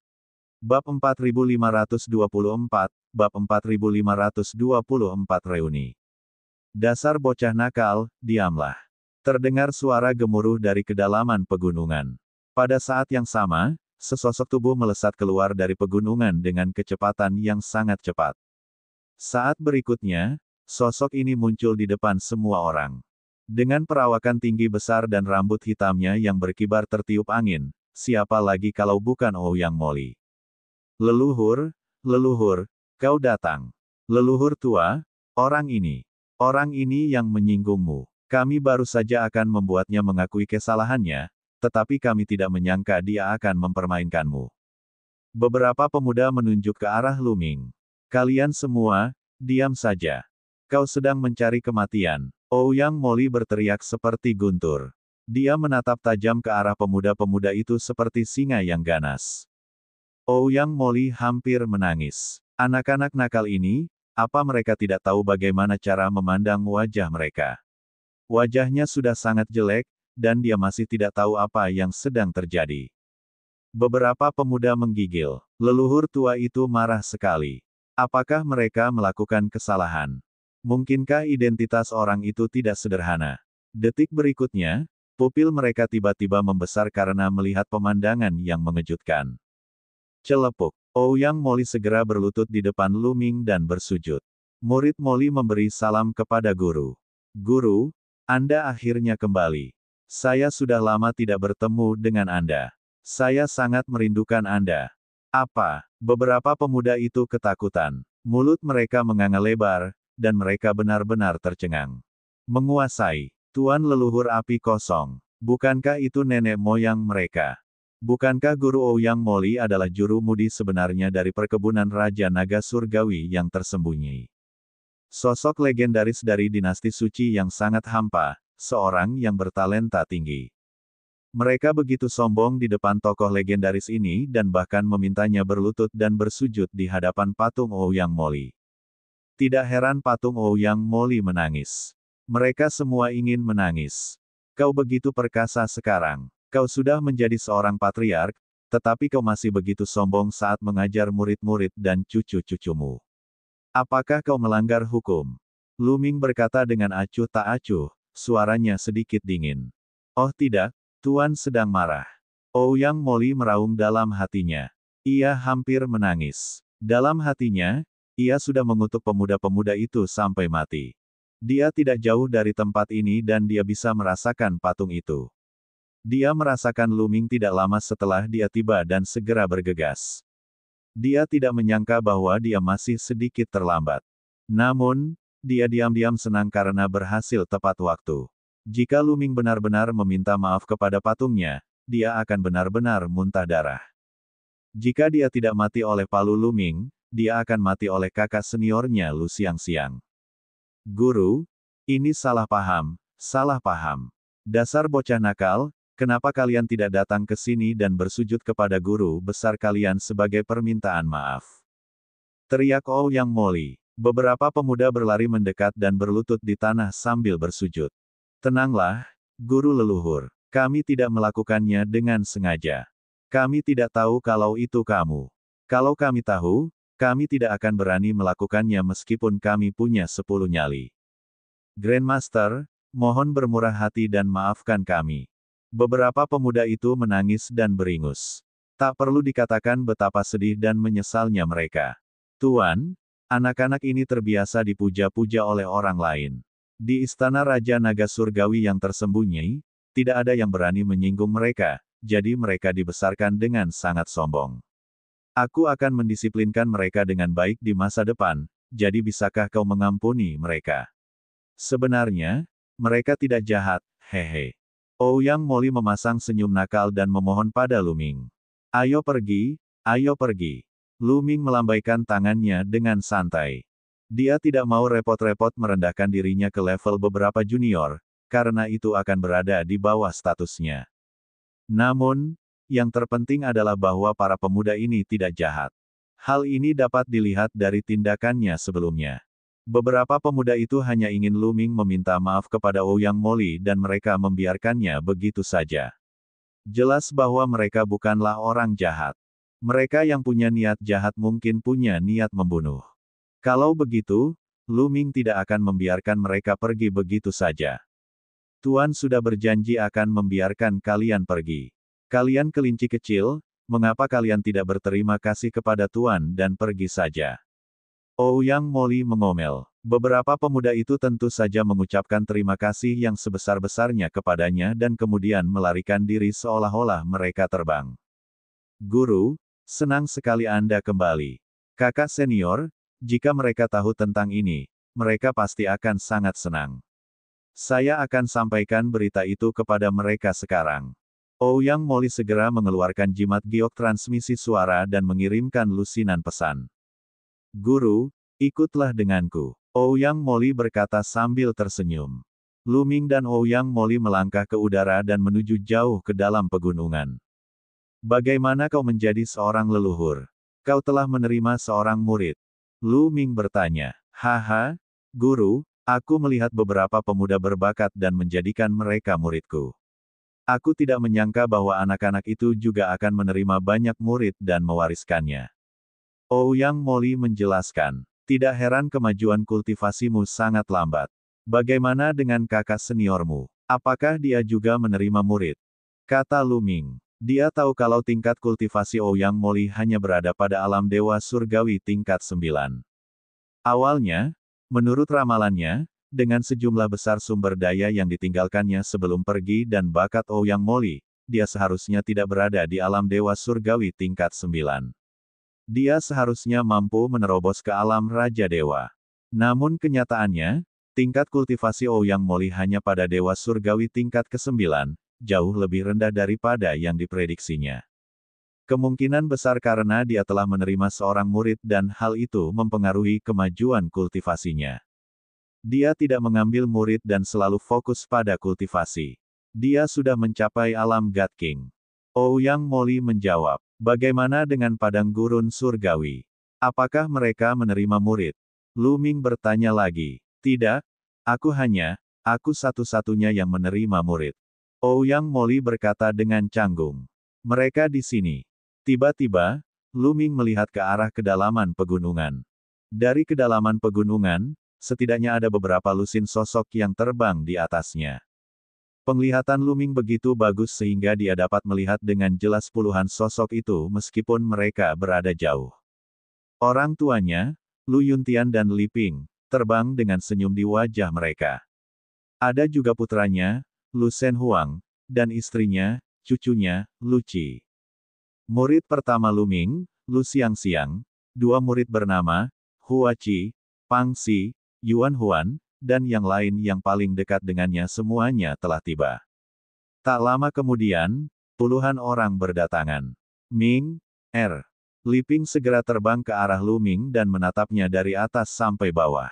Bab 4524, Bab 4524 Reuni. Dasar bocah nakal, diamlah. Terdengar suara gemuruh dari kedalaman pegunungan. Pada saat yang sama, sesosok tubuh melesat keluar dari pegunungan dengan kecepatan yang sangat cepat. Saat berikutnya, sosok ini muncul di depan semua orang. Dengan perawakan tinggi besar dan rambut hitamnya yang berkibar tertiup angin, siapa lagi kalau bukan Ouyang Moli? Leluhur, leluhur, kau datang. Leluhur tua, orang ini yang menyinggungmu. Kami baru saja akan membuatnya mengakui kesalahannya, tetapi kami tidak menyangka dia akan mempermainkanmu. Beberapa pemuda menunjuk ke arah Luming. Kalian semua, diam saja. Kau sedang mencari kematian. Ouyang Moli berteriak seperti guntur. Dia menatap tajam ke arah pemuda-pemuda itu seperti singa yang ganas. Ouyang Moli hampir menangis. Anak-anak nakal ini, apa mereka tidak tahu bagaimana cara memandang wajah mereka? Wajahnya sudah sangat jelek, dan dia masih tidak tahu apa yang sedang terjadi. Beberapa pemuda menggigil. Leluhur tua itu marah sekali. Apakah mereka melakukan kesalahan? Mungkinkah identitas orang itu tidak sederhana? Detik berikutnya, pupil mereka tiba-tiba membesar karena melihat pemandangan yang mengejutkan. Celepuk. Ouyang Moli segera berlutut di depan Luming dan bersujud. Murid Moli memberi salam kepada guru. Guru, Anda akhirnya kembali. Saya sudah lama tidak bertemu dengan Anda. Saya sangat merindukan Anda. Apa? Beberapa pemuda itu ketakutan. Mulut mereka menganga lebar, dan mereka benar-benar tercengang. Menguasai. Tuan leluhur api kosong. Bukankah itu nenek moyang mereka? Bukankah guru Ouyang Moli adalah juru mudi sebenarnya dari perkebunan Raja Naga Surgawi yang tersembunyi? Sosok legendaris dari dinasti suci yang sangat hampa, seorang yang bertalenta tinggi. Mereka begitu sombong di depan tokoh legendaris ini dan bahkan memintanya berlutut dan bersujud di hadapan patung Ouyang Moli. Tidak heran patung Ouyang Moli menangis. Mereka semua ingin menangis. Kau begitu perkasa sekarang. Kau sudah menjadi seorang patriark, tetapi kau masih begitu sombong saat mengajar murid-murid dan cucu-cucumu. Apakah kau melanggar hukum? Luming berkata dengan acuh tak acuh, suaranya sedikit dingin. Oh tidak, Tuan sedang marah. Ouyang Moli meraung dalam hatinya. Ia hampir menangis. Dalam hatinya, ia sudah mengutuk pemuda-pemuda itu sampai mati. Dia tidak jauh dari tempat ini dan dia bisa merasakan patung itu. Dia merasakan Luming tidak lama setelah dia tiba dan segera bergegas. Dia tidak menyangka bahwa dia masih sedikit terlambat. Namun, dia diam-diam senang karena berhasil tepat waktu. Jika Luming benar-benar meminta maaf kepada patungnya, dia akan benar-benar muntah darah. Jika dia tidak mati oleh palu Luming, dia akan mati oleh kakak seniornya Lu Xiangxiang. Guru, ini salah paham, salah paham. Dasar bocah nakal, kenapa kalian tidak datang ke sini dan bersujud kepada guru besar kalian sebagai permintaan maaf? Teriak Ouyang Moli. Beberapa pemuda berlari mendekat dan berlutut di tanah sambil bersujud. Tenanglah, guru leluhur. Kami tidak melakukannya dengan sengaja. Kami tidak tahu kalau itu kamu. Kalau kami tahu, kami tidak akan berani melakukannya meskipun kami punya 10 nyali. Grandmaster, mohon bermurah hati dan maafkan kami. Beberapa pemuda itu menangis dan beringus. Tak perlu dikatakan betapa sedih dan menyesalnya mereka. Tuan, anak-anak ini terbiasa dipuja-puja oleh orang lain. Di istana Raja Naga Surgawi yang tersembunyi, tidak ada yang berani menyinggung mereka, jadi mereka dibesarkan dengan sangat sombong. Aku akan mendisiplinkan mereka dengan baik di masa depan, jadi bisakah kau mengampuni mereka? Sebenarnya, mereka tidak jahat, hehe. Ouyang Moli memasang senyum nakal dan memohon pada Luming. Ayo pergi, ayo pergi. Luming melambaikan tangannya dengan santai. Dia tidak mau repot-repot merendahkan dirinya ke level beberapa junior, karena itu akan berada di bawah statusnya. Namun, Yang terpenting adalah bahwa para pemuda ini tidak jahat. Hal ini dapat dilihat dari tindakannya sebelumnya. Beberapa pemuda itu hanya ingin Lu Ming meminta maaf kepada Ouyang Moli dan mereka membiarkannya begitu saja. Jelas bahwa mereka bukanlah orang jahat. Mereka yang punya niat jahat mungkin punya niat membunuh. Kalau begitu, Lu Ming tidak akan membiarkan mereka pergi begitu saja. Tuan sudah berjanji akan membiarkan kalian pergi. Kalian kelinci kecil, mengapa kalian tidak berterima kasih kepada Tuan dan pergi saja? Ouyang Moli mengomel. Beberapa pemuda itu tentu saja mengucapkan terima kasih yang sebesar-besarnya kepadanya dan kemudian melarikan diri seolah-olah mereka terbang. Guru, senang sekali Anda kembali. Kakak senior, jika mereka tahu tentang ini, mereka pasti akan sangat senang. Saya akan sampaikan berita itu kepada mereka sekarang. Ouyang Moli segera mengeluarkan jimat giok transmisi suara dan mengirimkan lusinan pesan. Guru, ikutlah denganku. Ouyang Moli berkata sambil tersenyum. Lu Ming dan Ouyang Moli melangkah ke udara dan menuju jauh ke dalam pegunungan. Bagaimana kau menjadi seorang leluhur? Kau telah menerima seorang murid. Lu Ming bertanya. Haha, guru, aku melihat beberapa pemuda berbakat dan menjadikan mereka muridku. Aku tidak menyangka bahwa anak-anak itu juga akan menerima banyak murid dan mewariskannya. Ouyang Moli menjelaskan. Tidak heran kemajuan kultivasimu sangat lambat. Bagaimana dengan kakak seniormu? Apakah dia juga menerima murid? Kata Lu Ming. Dia tahu kalau tingkat kultivasi Ouyang Moli hanya berada pada alam dewa surgawi tingkat 9. Awalnya, menurut ramalannya, dengan sejumlah besar sumber daya yang ditinggalkannya sebelum pergi dan bakat Ouyang Moli, dia seharusnya tidak berada di alam dewa surgawi tingkat 9. Dia seharusnya mampu menerobos ke alam Raja Dewa. Namun kenyataannya, tingkat kultivasi Ouyang Moli hanya pada Dewa Surgawi tingkat ke-9, jauh lebih rendah daripada yang diprediksinya. Kemungkinan besar karena dia telah menerima seorang murid dan hal itu mempengaruhi kemajuan kultivasinya. Dia tidak mengambil murid dan selalu fokus pada kultivasi. Dia sudah mencapai alam God King. Ouyang Moli menjawab. Bagaimana dengan padang gurun surgawi? Apakah mereka menerima murid? Lu Ming bertanya lagi. Tidak, aku satu-satunya yang menerima murid. Ouyang Moli berkata dengan canggung. Mereka di sini. Tiba-tiba, Lu Ming melihat ke arah kedalaman pegunungan. Dari kedalaman pegunungan, setidaknya ada beberapa lusin sosok yang terbang di atasnya. Penglihatan Lu Ming begitu bagus sehingga dia dapat melihat dengan jelas puluhan sosok itu meskipun mereka berada jauh. Orang tuanya, Lu Yuntian dan Li Ping, terbang dengan senyum di wajah mereka. Ada juga putranya, Lu Shen Huang, dan istrinya, cucunya, Lu Qi. Murid pertama Lu Ming, Lu Xiangxiang, dua murid bernama, Hua Qi, Pang Xi, Yuan Huan, dan yang lain yang paling dekat dengannya semuanya telah tiba. Tak lama kemudian, puluhan orang berdatangan. Ming, Li Ping segera terbang ke arah Lu Ming dan menatapnya dari atas sampai bawah.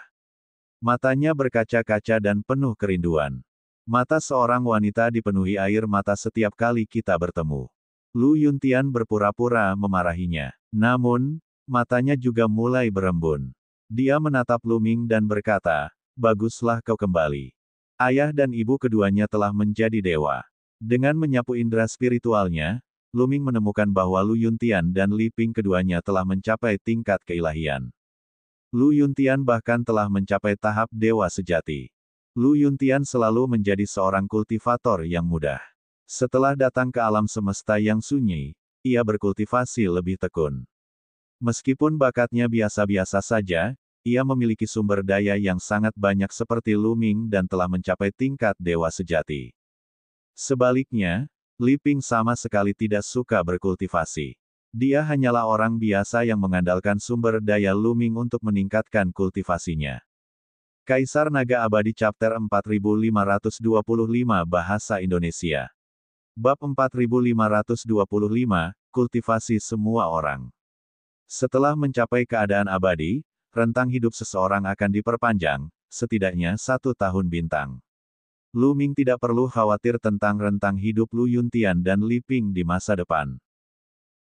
Matanya berkaca-kaca dan penuh kerinduan. Mata seorang wanita dipenuhi air mata setiap kali kita bertemu. Lu Yuntian berpura-pura memarahinya. Namun, matanya juga mulai berembun. Dia menatap Lu Ming dan berkata, baguslah kau kembali. Ayah dan ibu keduanya telah menjadi dewa. Dengan menyapu indera spiritualnya, Lu Ming menemukan bahwa Lu Yuntian dan Li Ping keduanya telah mencapai tingkat keilahian. Lu Yuntian bahkan telah mencapai tahap dewa sejati. Lu Yuntian selalu menjadi seorang kultivator yang mudah. Setelah datang ke alam semesta yang sunyi, ia berkultivasi lebih tekun. Meskipun bakatnya biasa-biasa saja, ia memiliki sumber daya yang sangat banyak seperti Lu Ming dan telah mencapai tingkat dewa sejati. Sebaliknya, Li Ping sama sekali tidak suka berkultivasi. Dia hanyalah orang biasa yang mengandalkan sumber daya Lu Ming untuk meningkatkan kultivasinya. Kaisar Naga Abadi Chapter 4525 Bahasa Indonesia. Bab 4525, Kultivasi Semua Orang. Setelah mencapai keadaan abadi, rentang hidup seseorang akan diperpanjang, setidaknya 1 tahun bintang. Lu Ming tidak perlu khawatir tentang rentang hidup Lu Yuntian dan Li Ping di masa depan.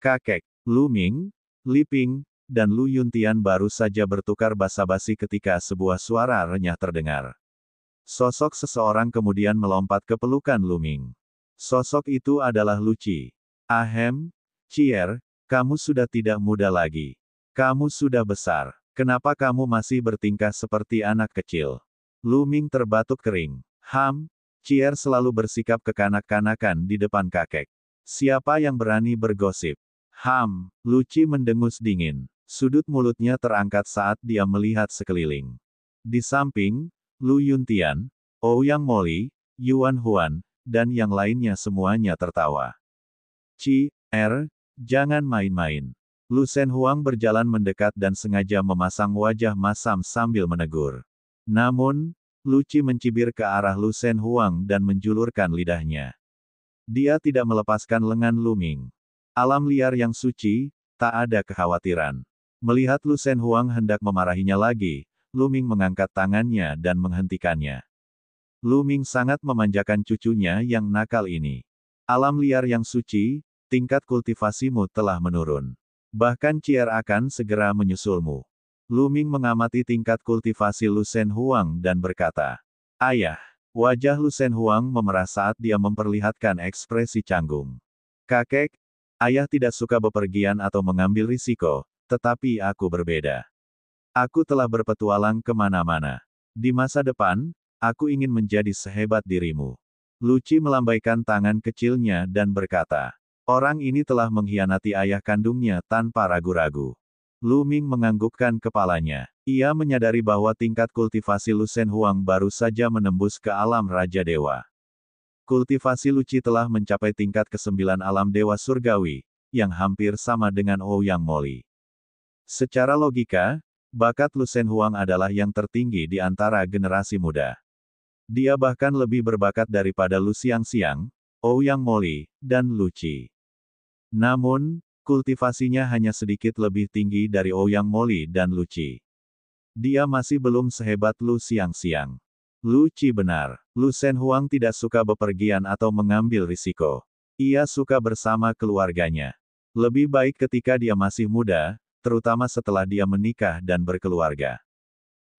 Kakek, Lu Ming, Li Ping, dan Lu Yuntian baru saja bertukar basa-basi ketika sebuah suara renyah terdengar. Sosok seseorang kemudian melompat ke pelukan Lu Ming. Sosok itu adalah Lu Qi. Ahem, Cier, kamu sudah tidak muda lagi. Kamu sudah besar. Kenapa kamu masih bertingkah seperti anak kecil? Lu Ming terbatuk kering. Cier selalu bersikap kekanak-kanakan di depan kakek. Siapa yang berani bergosip? Lu Qi mendengus dingin. Sudut mulutnya terangkat saat dia melihat sekeliling. Di samping, Lu Yuntian, Ouyang Moli, Yuan Huan, dan yang lainnya semuanya tertawa. Jangan main-main. Lu Shen Huang berjalan mendekat dan sengaja memasang wajah masam sambil menegur. Namun, Lu Qi mencibir ke arah Lu Shen Huang dan menjulurkan lidahnya. Dia tidak melepaskan lengan Lu Ming. Alam liar yang suci, tak ada kekhawatiran. Melihat Lu Shen Huang hendak memarahinya lagi, Lu Ming mengangkat tangannya dan menghentikannya. Lu Ming sangat memanjakan cucunya yang nakal ini. Alam liar yang suci, tingkat kultivasimu telah menurun. Bahkan Cier akan segera menyusulmu. Lu Ming mengamati tingkat kultivasi Lu Shen Huang dan berkata, "Ayah." Wajah Lu Shen Huang memerah saat dia memperlihatkan ekspresi canggung. "Kakek, ayah tidak suka bepergian atau mengambil risiko, tetapi aku berbeda. Aku telah berpetualang kemana-mana. Di masa depan, aku ingin menjadi sehebat dirimu." Lu Qi melambaikan tangan kecilnya dan berkata, "Orang ini telah mengkhianati ayah kandungnya tanpa ragu-ragu." Lu Ming menganggukkan kepalanya. Ia menyadari bahwa tingkat kultivasi Lu Shen Huang baru saja menembus ke alam Raja Dewa. Kultivasi Lu Qi telah mencapai tingkat ke-9 alam Dewa Surgawi, yang hampir sama dengan Ouyang Moli. Secara logika, bakat Lu Shen Huang adalah yang tertinggi di antara generasi muda. Dia bahkan lebih berbakat daripada Lu Xiangxiang, Ouyang Moli, dan Lu Qi. Namun, kultivasinya hanya sedikit lebih tinggi dari Ouyang Moli dan Lu Qi. Dia masih belum sehebat Lu Xiangxiang. Lu Qi benar. Lu Shen Huang tidak suka bepergian atau mengambil risiko. Ia suka bersama keluarganya. Lebih baik ketika dia masih muda, terutama setelah dia menikah dan berkeluarga.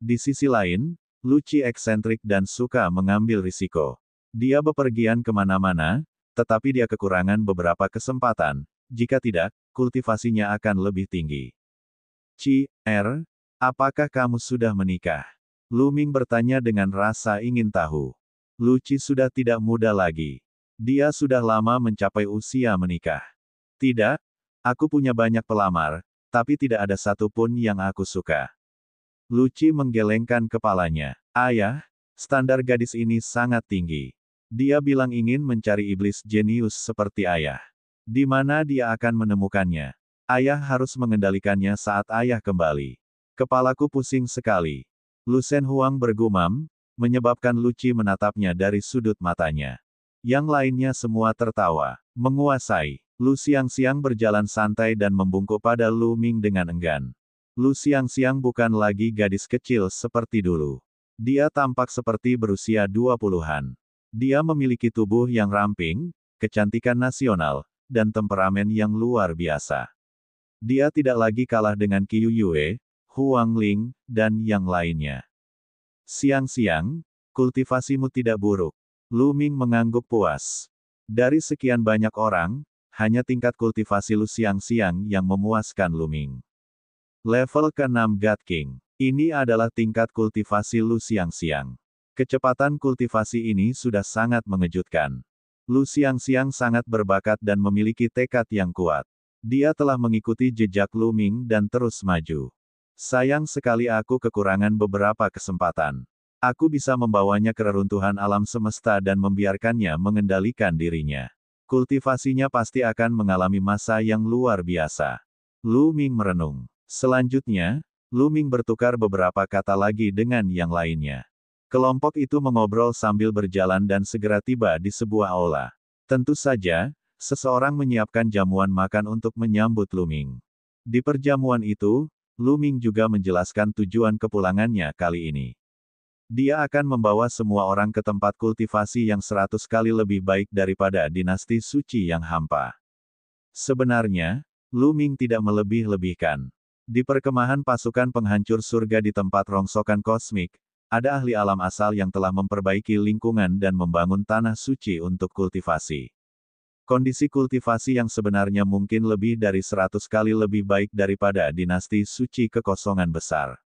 Di sisi lain, Lu Qi eksentrik dan suka mengambil risiko. Dia bepergian kemana-mana, tetapi dia kekurangan beberapa kesempatan. Jika tidak, kultivasinya akan lebih tinggi. Apakah kamu sudah menikah? Lu Ming bertanya dengan rasa ingin tahu. Lu Qi sudah tidak muda lagi. Dia sudah lama mencapai usia menikah. Tidak, aku punya banyak pelamar, tapi tidak ada satupun yang aku suka. Lu Qi menggelengkan kepalanya. Ayah, standar gadis ini sangat tinggi. Dia bilang ingin mencari iblis jenius seperti ayah. Di mana dia akan menemukannya? Ayah harus mengendalikannya saat ayah kembali. Kepalaku pusing sekali. Lu Shen Huang bergumam, menyebabkan Lu Qi menatapnya dari sudut matanya. Yang lainnya semua tertawa. Menguasai. Lu Xiangxiang berjalan santai dan membungkuk pada Lu Ming dengan enggan. Lu Xiangxiang bukan lagi gadis kecil seperti dulu. Dia tampak seperti berusia 20-an. Dia memiliki tubuh yang ramping, kecantikan nasional, dan temperamen yang luar biasa. Dia tidak lagi kalah dengan Qiu Yue, Huang Ling, dan yang lainnya. Xiangxiang, kultivasimu tidak buruk. Lu Ming mengangguk puas. Dari sekian banyak orang, hanya tingkat kultivasi Lu Xiangxiang yang memuaskan Lu Ming. Level ke-6 God King. Ini adalah tingkat kultivasi Lu Xiangxiang. Kecepatan kultivasi ini sudah sangat mengejutkan. Lu Xiangxiang sangat berbakat dan memiliki tekad yang kuat. Dia telah mengikuti jejak Lu Ming dan terus maju. Sayang sekali aku kekurangan beberapa kesempatan. Aku bisa membawanya ke reruntuhan alam semesta dan membiarkannya mengendalikan dirinya. Kultivasinya pasti akan mengalami masa yang luar biasa. Lu Ming merenung. Selanjutnya, Lu Ming bertukar beberapa kata lagi dengan yang lainnya. Kelompok itu mengobrol sambil berjalan dan segera tiba di sebuah aula. Tentu saja, seseorang menyiapkan jamuan makan untuk menyambut Lu Ming. Di perjamuan itu, Lu Ming juga menjelaskan tujuan kepulangannya kali ini. Dia akan membawa semua orang ke tempat kultivasi yang 100 kali lebih baik daripada dinasti suci yang hampa. Sebenarnya, Lu Ming tidak melebih-lebihkan. Di perkemahan pasukan penghancur surga di tempat rongsokan kosmik, ada ahli alam asal yang telah memperbaiki lingkungan dan membangun tanah suci untuk kultivasi. Kondisi kultivasi yang sebenarnya mungkin lebih dari 100 kali lebih baik daripada dinasti suci kekosongan besar.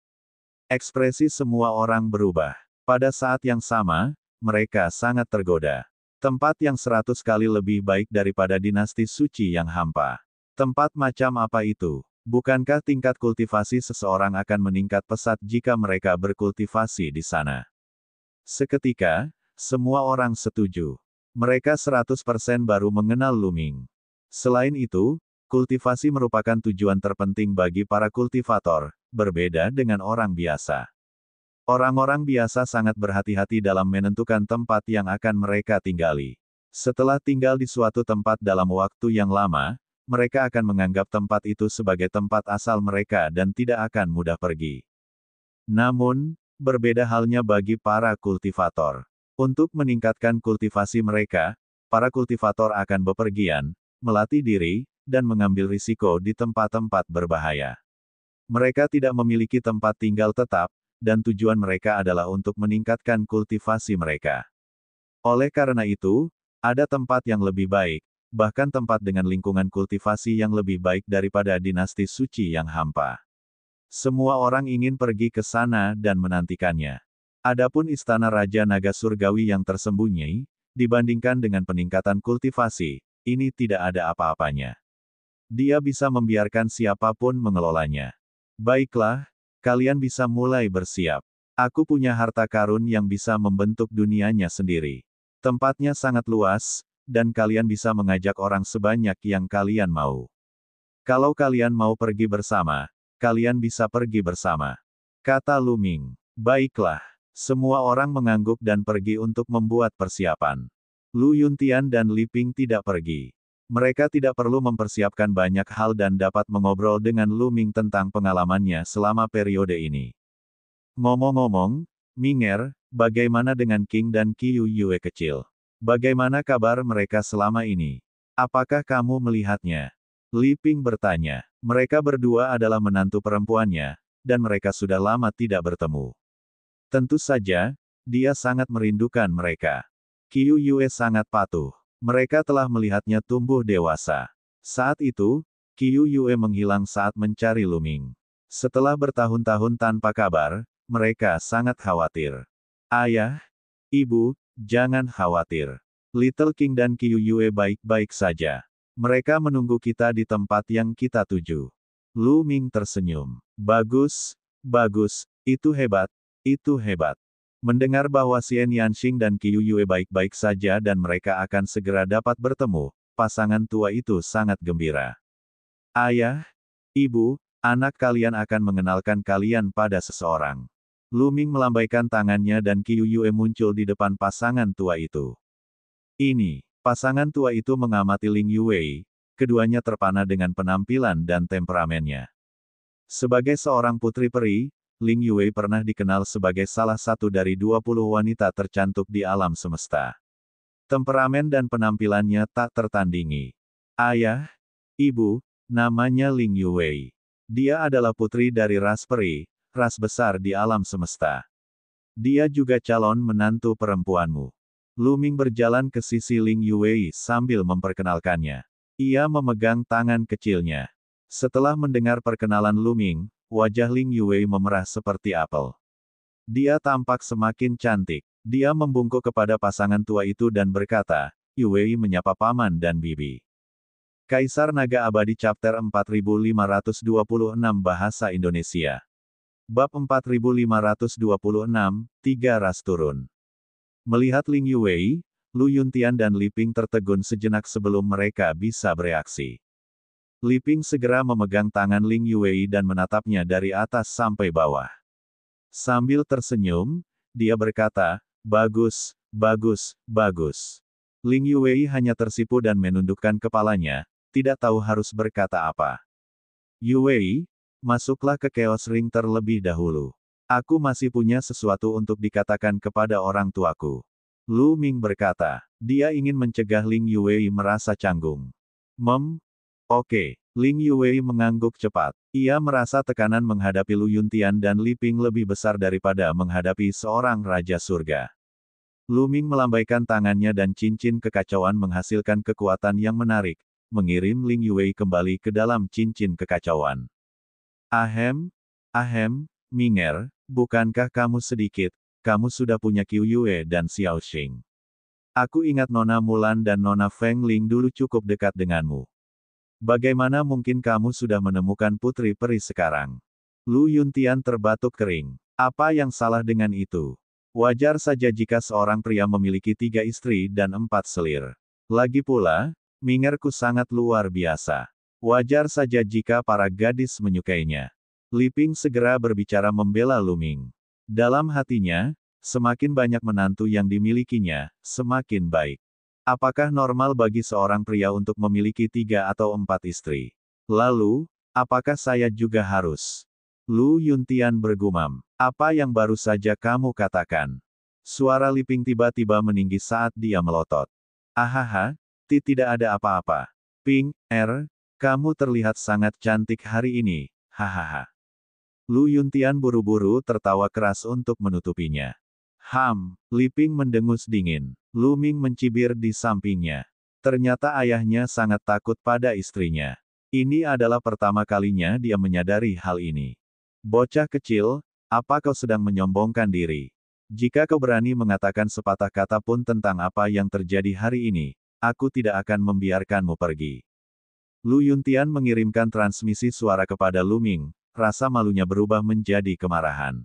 Ekspresi semua orang berubah. Pada saat yang sama, mereka sangat tergoda. Tempat yang 100 kali lebih baik daripada dinasti suci yang hampa. Tempat macam apa itu? Bukankah tingkat kultivasi seseorang akan meningkat pesat jika mereka berkultivasi di sana? Seketika, semua orang setuju. Mereka 100% baru mengenal Lu Ming. Selain itu, kultivasi merupakan tujuan terpenting bagi para kultivator, berbeda dengan orang biasa. Orang-orang biasa sangat berhati-hati dalam menentukan tempat yang akan mereka tinggali. Setelah tinggal di suatu tempat dalam waktu yang lama, mereka akan menganggap tempat itu sebagai tempat asal mereka dan tidak akan mudah pergi. Namun, berbeda halnya bagi para kultivator. Untuk meningkatkan kultivasi mereka, para kultivator akan bepergian, melatih diri, dan mengambil risiko di tempat-tempat berbahaya. Mereka tidak memiliki tempat tinggal tetap, dan tujuan mereka adalah untuk meningkatkan kultivasi mereka. Oleh karena itu, ada tempat yang lebih baik, bahkan tempat dengan lingkungan kultivasi yang lebih baik daripada dinasti suci yang hampa. Semua orang ingin pergi ke sana dan menantikannya. Adapun istana Raja Naga Surgawi yang tersembunyi, dibandingkan dengan peningkatan kultivasi, ini tidak ada apa-apanya. Dia bisa membiarkan siapapun mengelolanya. Baiklah, kalian bisa mulai bersiap. Aku punya harta karun yang bisa membentuk dunianya sendiri. Tempatnya sangat luas, dan kalian bisa mengajak orang sebanyak yang kalian mau. Kalau kalian mau pergi bersama, kalian bisa pergi bersama. Kata Lu Ming. Baiklah. Semua orang mengangguk dan pergi untuk membuat persiapan. Lu Yuntian dan Li Ping tidak pergi. Mereka tidak perlu mempersiapkan banyak hal dan dapat mengobrol dengan Lu Ming tentang pengalamannya selama periode ini. Ngomong-ngomong, Minger, bagaimana dengan King dan Qiu Yue kecil? Bagaimana kabar mereka selama ini? Apakah kamu melihatnya? Li Ping bertanya. Mereka berdua adalah menantu perempuannya, dan mereka sudah lama tidak bertemu. Tentu saja, dia sangat merindukan mereka. Qiu Yue sangat patuh. Mereka telah melihatnya tumbuh dewasa. Saat itu, Qiu Yue menghilang saat mencari Lu Ming. Setelah bertahun-tahun tanpa kabar, mereka sangat khawatir. Ayah, Ibu, jangan khawatir. Little King dan Qiu Yue baik-baik saja. Mereka menunggu kita di tempat yang kita tuju. Lu Ming tersenyum. Bagus, bagus, itu hebat, itu hebat. Mendengar bahwa Xian Yanxing dan Qiu Yue baik-baik saja dan mereka akan segera dapat bertemu, pasangan tua itu sangat gembira. Ayah, Ibu, anak kalian akan mengenalkan kalian pada seseorang. Lu Ming melambaikan tangannya dan Qiu Yue muncul di depan pasangan tua itu. Ini, pasangan tua itu mengamati Ling Yue, keduanya terpana dengan penampilan dan temperamennya. Sebagai seorang putri peri, Ling Yue pernah dikenal sebagai salah satu dari 20 wanita tercantik di alam semesta. Temperamen dan penampilannya tak tertandingi. Ayah, Ibu, namanya Ling Yue. Dia adalah putri dari ras peri, ras besar di alam semesta. Dia juga calon menantu perempuanmu. Lu Ming berjalan ke sisi Ling Yue sambil memperkenalkannya. Ia memegang tangan kecilnya. Setelah mendengar perkenalan Lu Ming, wajah Ling Yue memerah seperti apel. Dia tampak semakin cantik. Dia membungkuk kepada pasangan tua itu dan berkata, Yue menyapa paman dan bibi. Kaisar Naga Abadi Chapter 4526 Bahasa Indonesia. Bab 4526, 3 ras turun. Melihat Ling Yue, Lu Yuntian dan Li Ping tertegun sejenak sebelum mereka bisa bereaksi. Li Ping segera memegang tangan Ling Yue dan menatapnya dari atas sampai bawah. Sambil tersenyum, dia berkata, bagus, bagus, bagus. Ling Yue hanya tersipu dan menundukkan kepalanya, tidak tahu harus berkata apa. Yue, masuklah ke Chaos Ring terlebih dahulu. Aku masih punya sesuatu untuk dikatakan kepada orang tuaku. Lu Ming berkata. Dia ingin mencegah Ling Yuwei merasa canggung. Oke. Ling Yuwei mengangguk cepat. Ia merasa tekanan menghadapi Lu Yuntian dan Li Ping lebih besar daripada menghadapi seorang Raja Surga. Lu Ming melambaikan tangannya dan cincin kekacauan menghasilkan kekuatan yang menarik, mengirim Ling Yuwei kembali ke dalam cincin kekacauan. Ahem, Minger, bukankah kamu sedikit, kamu sudah punya Qiu Yue dan Xiao Xing. Aku ingat Nona Mulan dan Nona Feng Ling dulu cukup dekat denganmu. Bagaimana mungkin kamu sudah menemukan putri peri sekarang? Lu Yuntian terbatuk kering. Apa yang salah dengan itu? Wajar saja jika seorang pria memiliki 3 istri dan 4 selir. Lagi pula, Mingerku sangat luar biasa. Wajar saja jika para gadis menyukainya. Li Ping segera berbicara membela Lu Ming. Dalam hatinya, semakin banyak menantu yang dimilikinya, semakin baik. Apakah normal bagi seorang pria untuk memiliki 3 atau 4 istri? Lalu, apakah saya juga harus? Lu Yuntian bergumam. Apa yang baru saja kamu katakan? Suara Li Ping tiba-tiba meninggi saat dia melotot. Ahaha, tidak ada apa-apa. Ping, kamu terlihat sangat cantik hari ini, hahaha. Lu Yuntian buru-buru tertawa keras untuk menutupinya. Li Ping mendengus dingin. Lu Ming mencibir di sampingnya. Ternyata ayahnya sangat takut pada istrinya. Ini adalah pertama kalinya dia menyadari hal ini. Bocah kecil, apa kau sedang menyombongkan diri? Jika kau berani mengatakan sepatah kata pun tentang apa yang terjadi hari ini, aku tidak akan membiarkanmu pergi. Lu Yuntian mengirimkan transmisi suara kepada Lu Ming. Rasa malunya berubah menjadi kemarahan.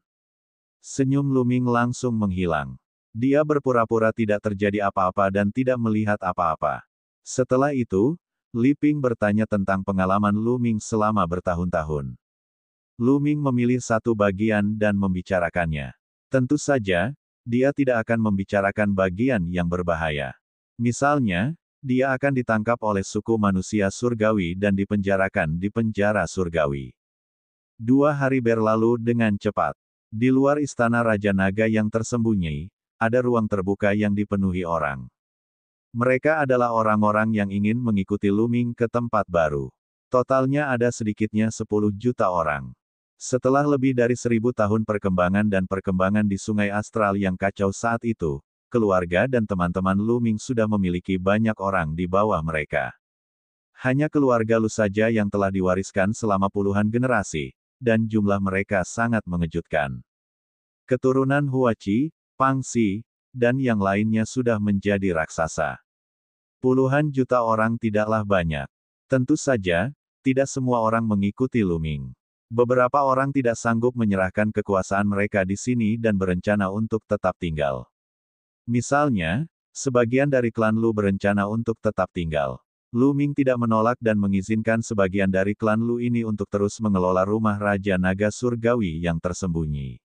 Senyum Lu Ming langsung menghilang. Dia berpura-pura tidak terjadi apa-apa dan tidak melihat apa-apa. Setelah itu, Li Ping bertanya tentang pengalaman Lu Ming selama bertahun-tahun. Lu Ming memilih satu bagian dan membicarakannya. Tentu saja, dia tidak akan membicarakan bagian yang berbahaya. Misalnya, dia akan ditangkap oleh suku manusia surgawi dan dipenjarakan di penjara surgawi. 2 hari berlalu dengan cepat. Di luar istana Raja Naga yang tersembunyi, ada ruang terbuka yang dipenuhi orang. Mereka adalah orang-orang yang ingin mengikuti Lu Ming ke tempat baru. Totalnya ada sedikitnya 10 juta orang. Setelah lebih dari 1000 tahun perkembangan dan perkembangan di Sungai Astral yang kacau saat itu, keluarga dan teman-teman Lu Ming sudah memiliki banyak orang di bawah mereka. Hanya keluarga Lu saja yang telah diwariskan selama puluhan generasi, dan jumlah mereka sangat mengejutkan. Keturunan Huachi, Pangxi, dan yang lainnya sudah menjadi raksasa. Puluhan juta orang tidaklah banyak. Tentu saja, tidak semua orang mengikuti Lu Ming. Beberapa orang tidak sanggup menyerahkan kekuasaan mereka di sini dan berencana untuk tetap tinggal. Misalnya, sebagian dari klan Lu berencana untuk tetap tinggal. Lu Ming tidak menolak dan mengizinkan sebagian dari klan Lu ini untuk terus mengelola rumah Raja Naga Surgawi yang tersembunyi.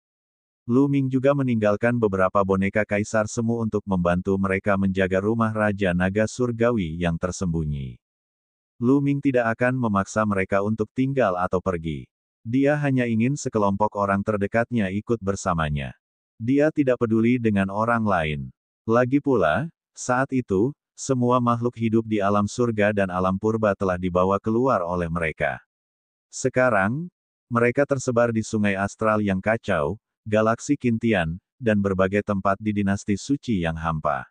Lu Ming juga meninggalkan beberapa boneka Kaisar Semu untuk membantu mereka menjaga rumah Raja Naga Surgawi yang tersembunyi. Lu Ming tidak akan memaksa mereka untuk tinggal atau pergi. Dia hanya ingin sekelompok orang terdekatnya ikut bersamanya. Dia tidak peduli dengan orang lain. Lagi pula, saat itu, semua makhluk hidup di alam surga dan alam purba telah dibawa keluar oleh mereka. Sekarang, mereka tersebar di Sungai Astral yang kacau, galaksi Kintian, dan berbagai tempat di dinasti suci yang hampa.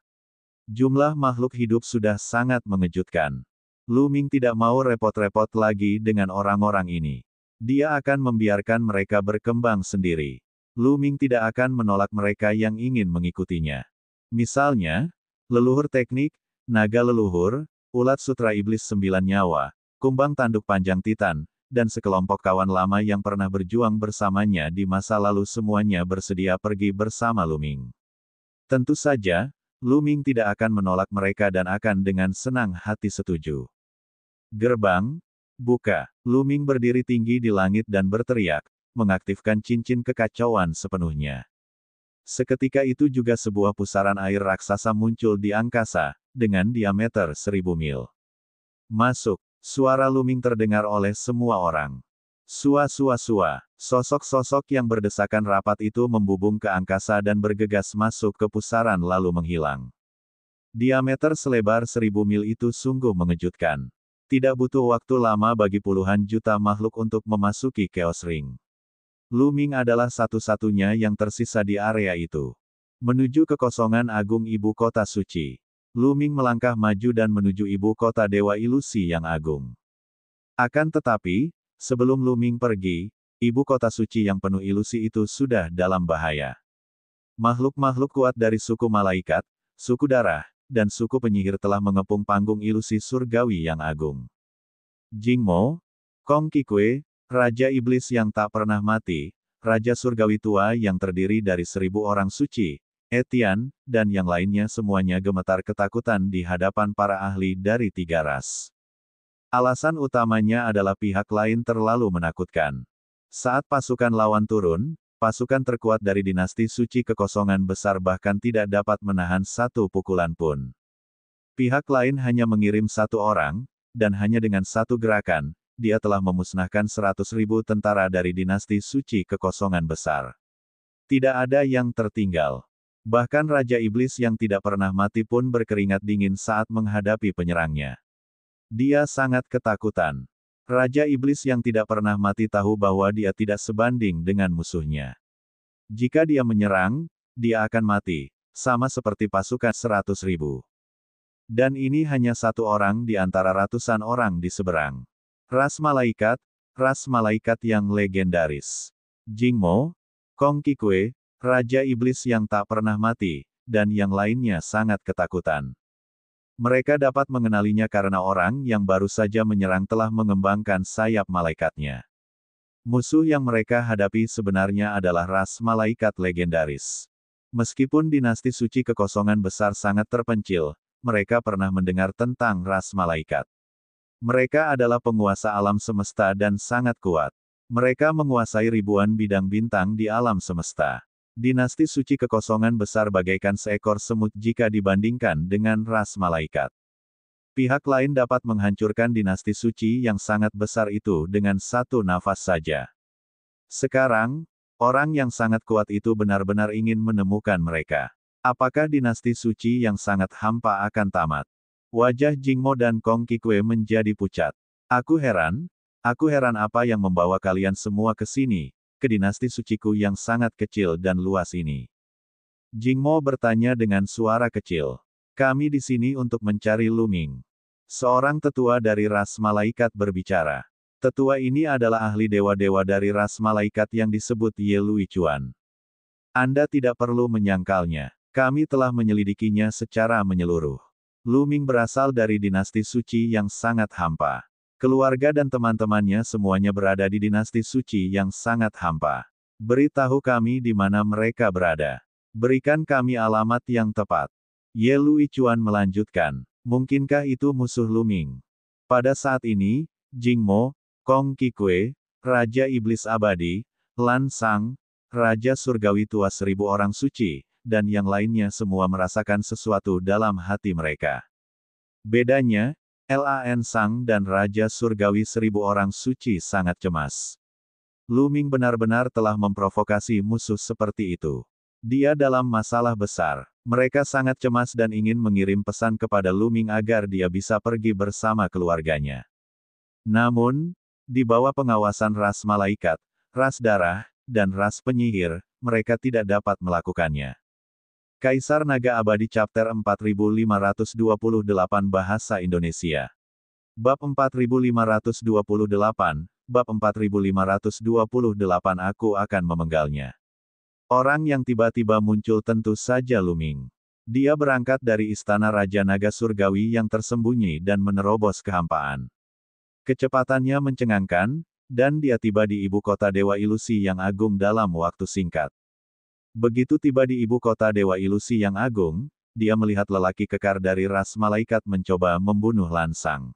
Jumlah makhluk hidup sudah sangat mengejutkan. Lu Ming tidak mau repot-repot lagi dengan orang-orang ini. Dia akan membiarkan mereka berkembang sendiri. Lu Ming tidak akan menolak mereka yang ingin mengikutinya. Misalnya, leluhur teknik, naga leluhur, ulat sutra iblis 9 nyawa, kumbang tanduk panjang titan, dan sekelompok kawan lama yang pernah berjuang bersamanya di masa lalu semuanya bersedia pergi bersama Lu Ming. Tentu saja, Lu Ming tidak akan menolak mereka dan akan dengan senang hati setuju. Gerbang, buka. Lu Ming berdiri tinggi di langit dan berteriak, mengaktifkan cincin kekacauan sepenuhnya. Seketika itu juga sebuah pusaran air raksasa muncul di angkasa, dengan diameter 1000 mil. Masuk, suara Lu Ming terdengar oleh semua orang. Sua-sua-sua. Sosok-sosok yang berdesakan rapat itu membubung ke angkasa dan bergegas masuk ke pusaran lalu menghilang. Diameter selebar 1000 mil itu sungguh mengejutkan. Tidak butuh waktu lama bagi puluhan juta makhluk untuk memasuki Chaos Ring. Lu Ming adalah satu-satunya yang tersisa di area itu. Menuju kekosongan agung ibu kota suci. Lu Ming melangkah maju dan menuju ibu kota dewa ilusi yang agung. Akan tetapi, sebelum Lu Ming pergi, ibu kota suci yang penuh ilusi itu sudah dalam bahaya. Makhluk-makhluk kuat dari suku malaikat, suku darah, dan suku penyihir telah mengepung panggung ilusi surgawi yang agung. Jing Mo, Kong Qikue, Raja Iblis yang tak pernah mati, Raja Surgawi tua yang terdiri dari 1000 orang suci, Etienne, dan yang lainnya semuanya gemetar ketakutan di hadapan para ahli dari 3 ras. Alasan utamanya adalah pihak lain terlalu menakutkan. Saat pasukan lawan turun, pasukan terkuat dari dinasti suci kekosongan besar bahkan tidak dapat menahan satu pukulan pun. Pihak lain hanya mengirim 1 orang, dan hanya dengan 1 gerakan, dia telah memusnahkan 100.000 tentara dari dinasti suci kekosongan besar. Tidak ada yang tertinggal. Bahkan Raja Iblis yang tidak pernah mati pun berkeringat dingin saat menghadapi penyerangnya. Dia sangat ketakutan. Raja Iblis yang tidak pernah mati tahu bahwa dia tidak sebanding dengan musuhnya. Jika dia menyerang, dia akan mati, sama seperti pasukan 100.000. Dan ini hanya 1 orang di antara ratusan orang di seberang. Ras malaikat yang legendaris. Jing Mo, Kong Qikue, Raja Iblis yang tak pernah mati, dan yang lainnya sangat ketakutan. Mereka dapat mengenalinya karena orang yang baru saja menyerang telah mengembangkan sayap malaikatnya. Musuh yang mereka hadapi sebenarnya adalah ras malaikat legendaris. Meskipun dinasti suci kekosongan besar sangat terpencil, mereka pernah mendengar tentang ras malaikat. Mereka adalah penguasa alam semesta dan sangat kuat. Mereka menguasai ribuan bidang bintang di alam semesta. Dinasti suci kekosongan besar bagaikan seekor semut jika dibandingkan dengan ras malaikat. Pihak lain dapat menghancurkan dinasti suci yang sangat besar itu dengan 1 nafas saja. Sekarang, orang yang sangat kuat itu benar-benar ingin menemukan mereka. Apakah dinasti suci yang sangat hampa akan tamat? Wajah Jing Mo dan Kong Qikue menjadi pucat. Aku heran apa yang membawa kalian semua ke sini, ke dinasti suciku yang sangat kecil dan luas ini. Jing Mo bertanya dengan suara kecil. Kami di sini untuk mencari Lu Ming. Seorang tetua dari ras malaikat berbicara. Tetua ini adalah ahli dewa-dewa dari ras malaikat yang disebut Ye Luichuan. Anda tidak perlu menyangkalnya. Kami telah menyelidikinya secara menyeluruh. Lu Ming berasal dari dinasti suci yang sangat hampa. Keluarga dan teman-temannya semuanya berada di dinasti suci yang sangat hampa. Beritahu kami di mana mereka berada. Berikan kami alamat yang tepat. Ye Luichuan melanjutkan. Mungkinkah itu musuh Lu Ming? Pada saat ini, Jing Mo, Kong Qikue, Raja Iblis Abadi, Lan Sang, Raja Surgawi tua 1000 orang suci, dan yang lainnya semua merasakan sesuatu dalam hati mereka. Bedanya, Lan Sang dan Raja Surgawi 1000 orang suci sangat cemas. Lu Ming benar-benar telah memprovokasi musuh seperti itu. Dia dalam masalah besar. Mereka sangat cemas dan ingin mengirim pesan kepada Lu Ming agar dia bisa pergi bersama keluarganya. Namun, di bawah pengawasan ras malaikat, ras darah, dan ras penyihir, mereka tidak dapat melakukannya. Kaisar Naga Abadi Chapter 4528 Bahasa Indonesia. Bab 4528, Bab 4528 Aku akan memenggalnya. Orang yang tiba-tiba muncul tentu saja Lu Ming. Dia berangkat dari istana Raja Naga Surgawi yang tersembunyi dan menerobos kehampaan. Kecepatannya mencengangkan, dan dia tiba di ibu kota Dewa Ilusi yang agung dalam waktu singkat. Begitu tiba di ibu kota Dewa Ilusi yang agung, dia melihat lelaki kekar dari ras malaikat mencoba membunuh Lan Sang.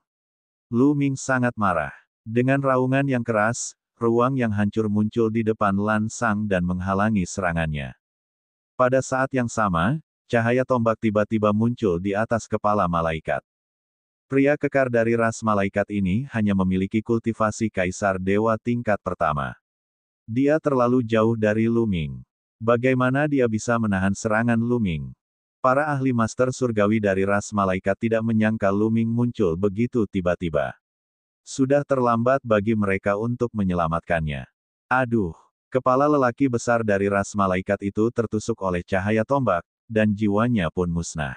Lu Ming sangat marah. Dengan raungan yang keras, ruang yang hancur muncul di depan Lan Sang dan menghalangi serangannya. Pada saat yang sama, cahaya tombak tiba-tiba muncul di atas kepala malaikat. Pria kekar dari ras malaikat ini hanya memiliki kultivasi kaisar dewa tingkat pertama. Dia terlalu jauh dari Lu Ming. Bagaimana dia bisa menahan serangan Lu Ming? Para ahli master surgawi dari ras malaikat tidak menyangka Lu Ming muncul begitu tiba-tiba. Sudah terlambat bagi mereka untuk menyelamatkannya. Aduh, kepala lelaki besar dari ras malaikat itu tertusuk oleh cahaya tombak, dan jiwanya pun musnah.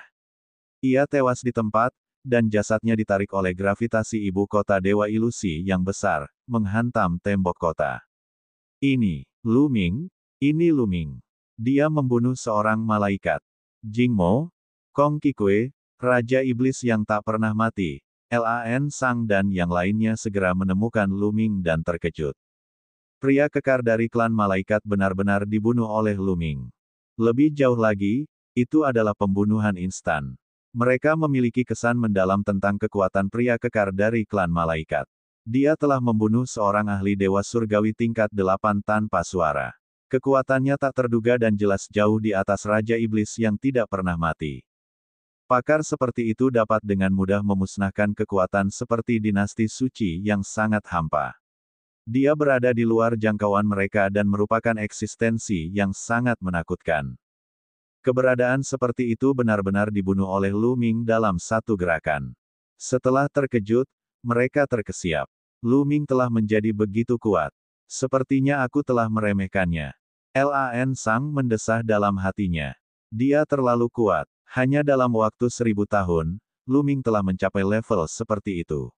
Ia tewas di tempat, dan jasadnya ditarik oleh gravitasi ibu kota dewa ilusi yang besar, menghantam tembok kota. Ini, Lu Ming, ini Lu Ming. Dia membunuh seorang malaikat. Jing Mo, Kong Qikui, Raja Iblis yang tak pernah mati, Lan Sang dan yang lainnya segera menemukan Lu Ming dan terkejut. Pria kekar dari klan malaikat benar-benar dibunuh oleh Lu Ming. Lebih jauh lagi, itu adalah pembunuhan instan. Mereka memiliki kesan mendalam tentang kekuatan pria kekar dari klan malaikat. Dia telah membunuh seorang ahli dewa surgawi tingkat 8 tanpa suara. Kekuatannya tak terduga dan jelas jauh di atas Raja Iblis yang tidak pernah mati. Pakar seperti itu dapat dengan mudah memusnahkan kekuatan seperti dinasti suci yang sangat hampa. Dia berada di luar jangkauan mereka dan merupakan eksistensi yang sangat menakutkan. Keberadaan seperti itu benar-benar dibunuh oleh Lu Ming dalam satu gerakan. Setelah terkejut, mereka terkesiap. Lu Ming telah menjadi begitu kuat. Sepertinya aku telah meremehkannya. Lan Sang mendesah dalam hatinya. Dia terlalu kuat. Hanya dalam waktu 1000 tahun, Lu Ming telah mencapai level seperti itu.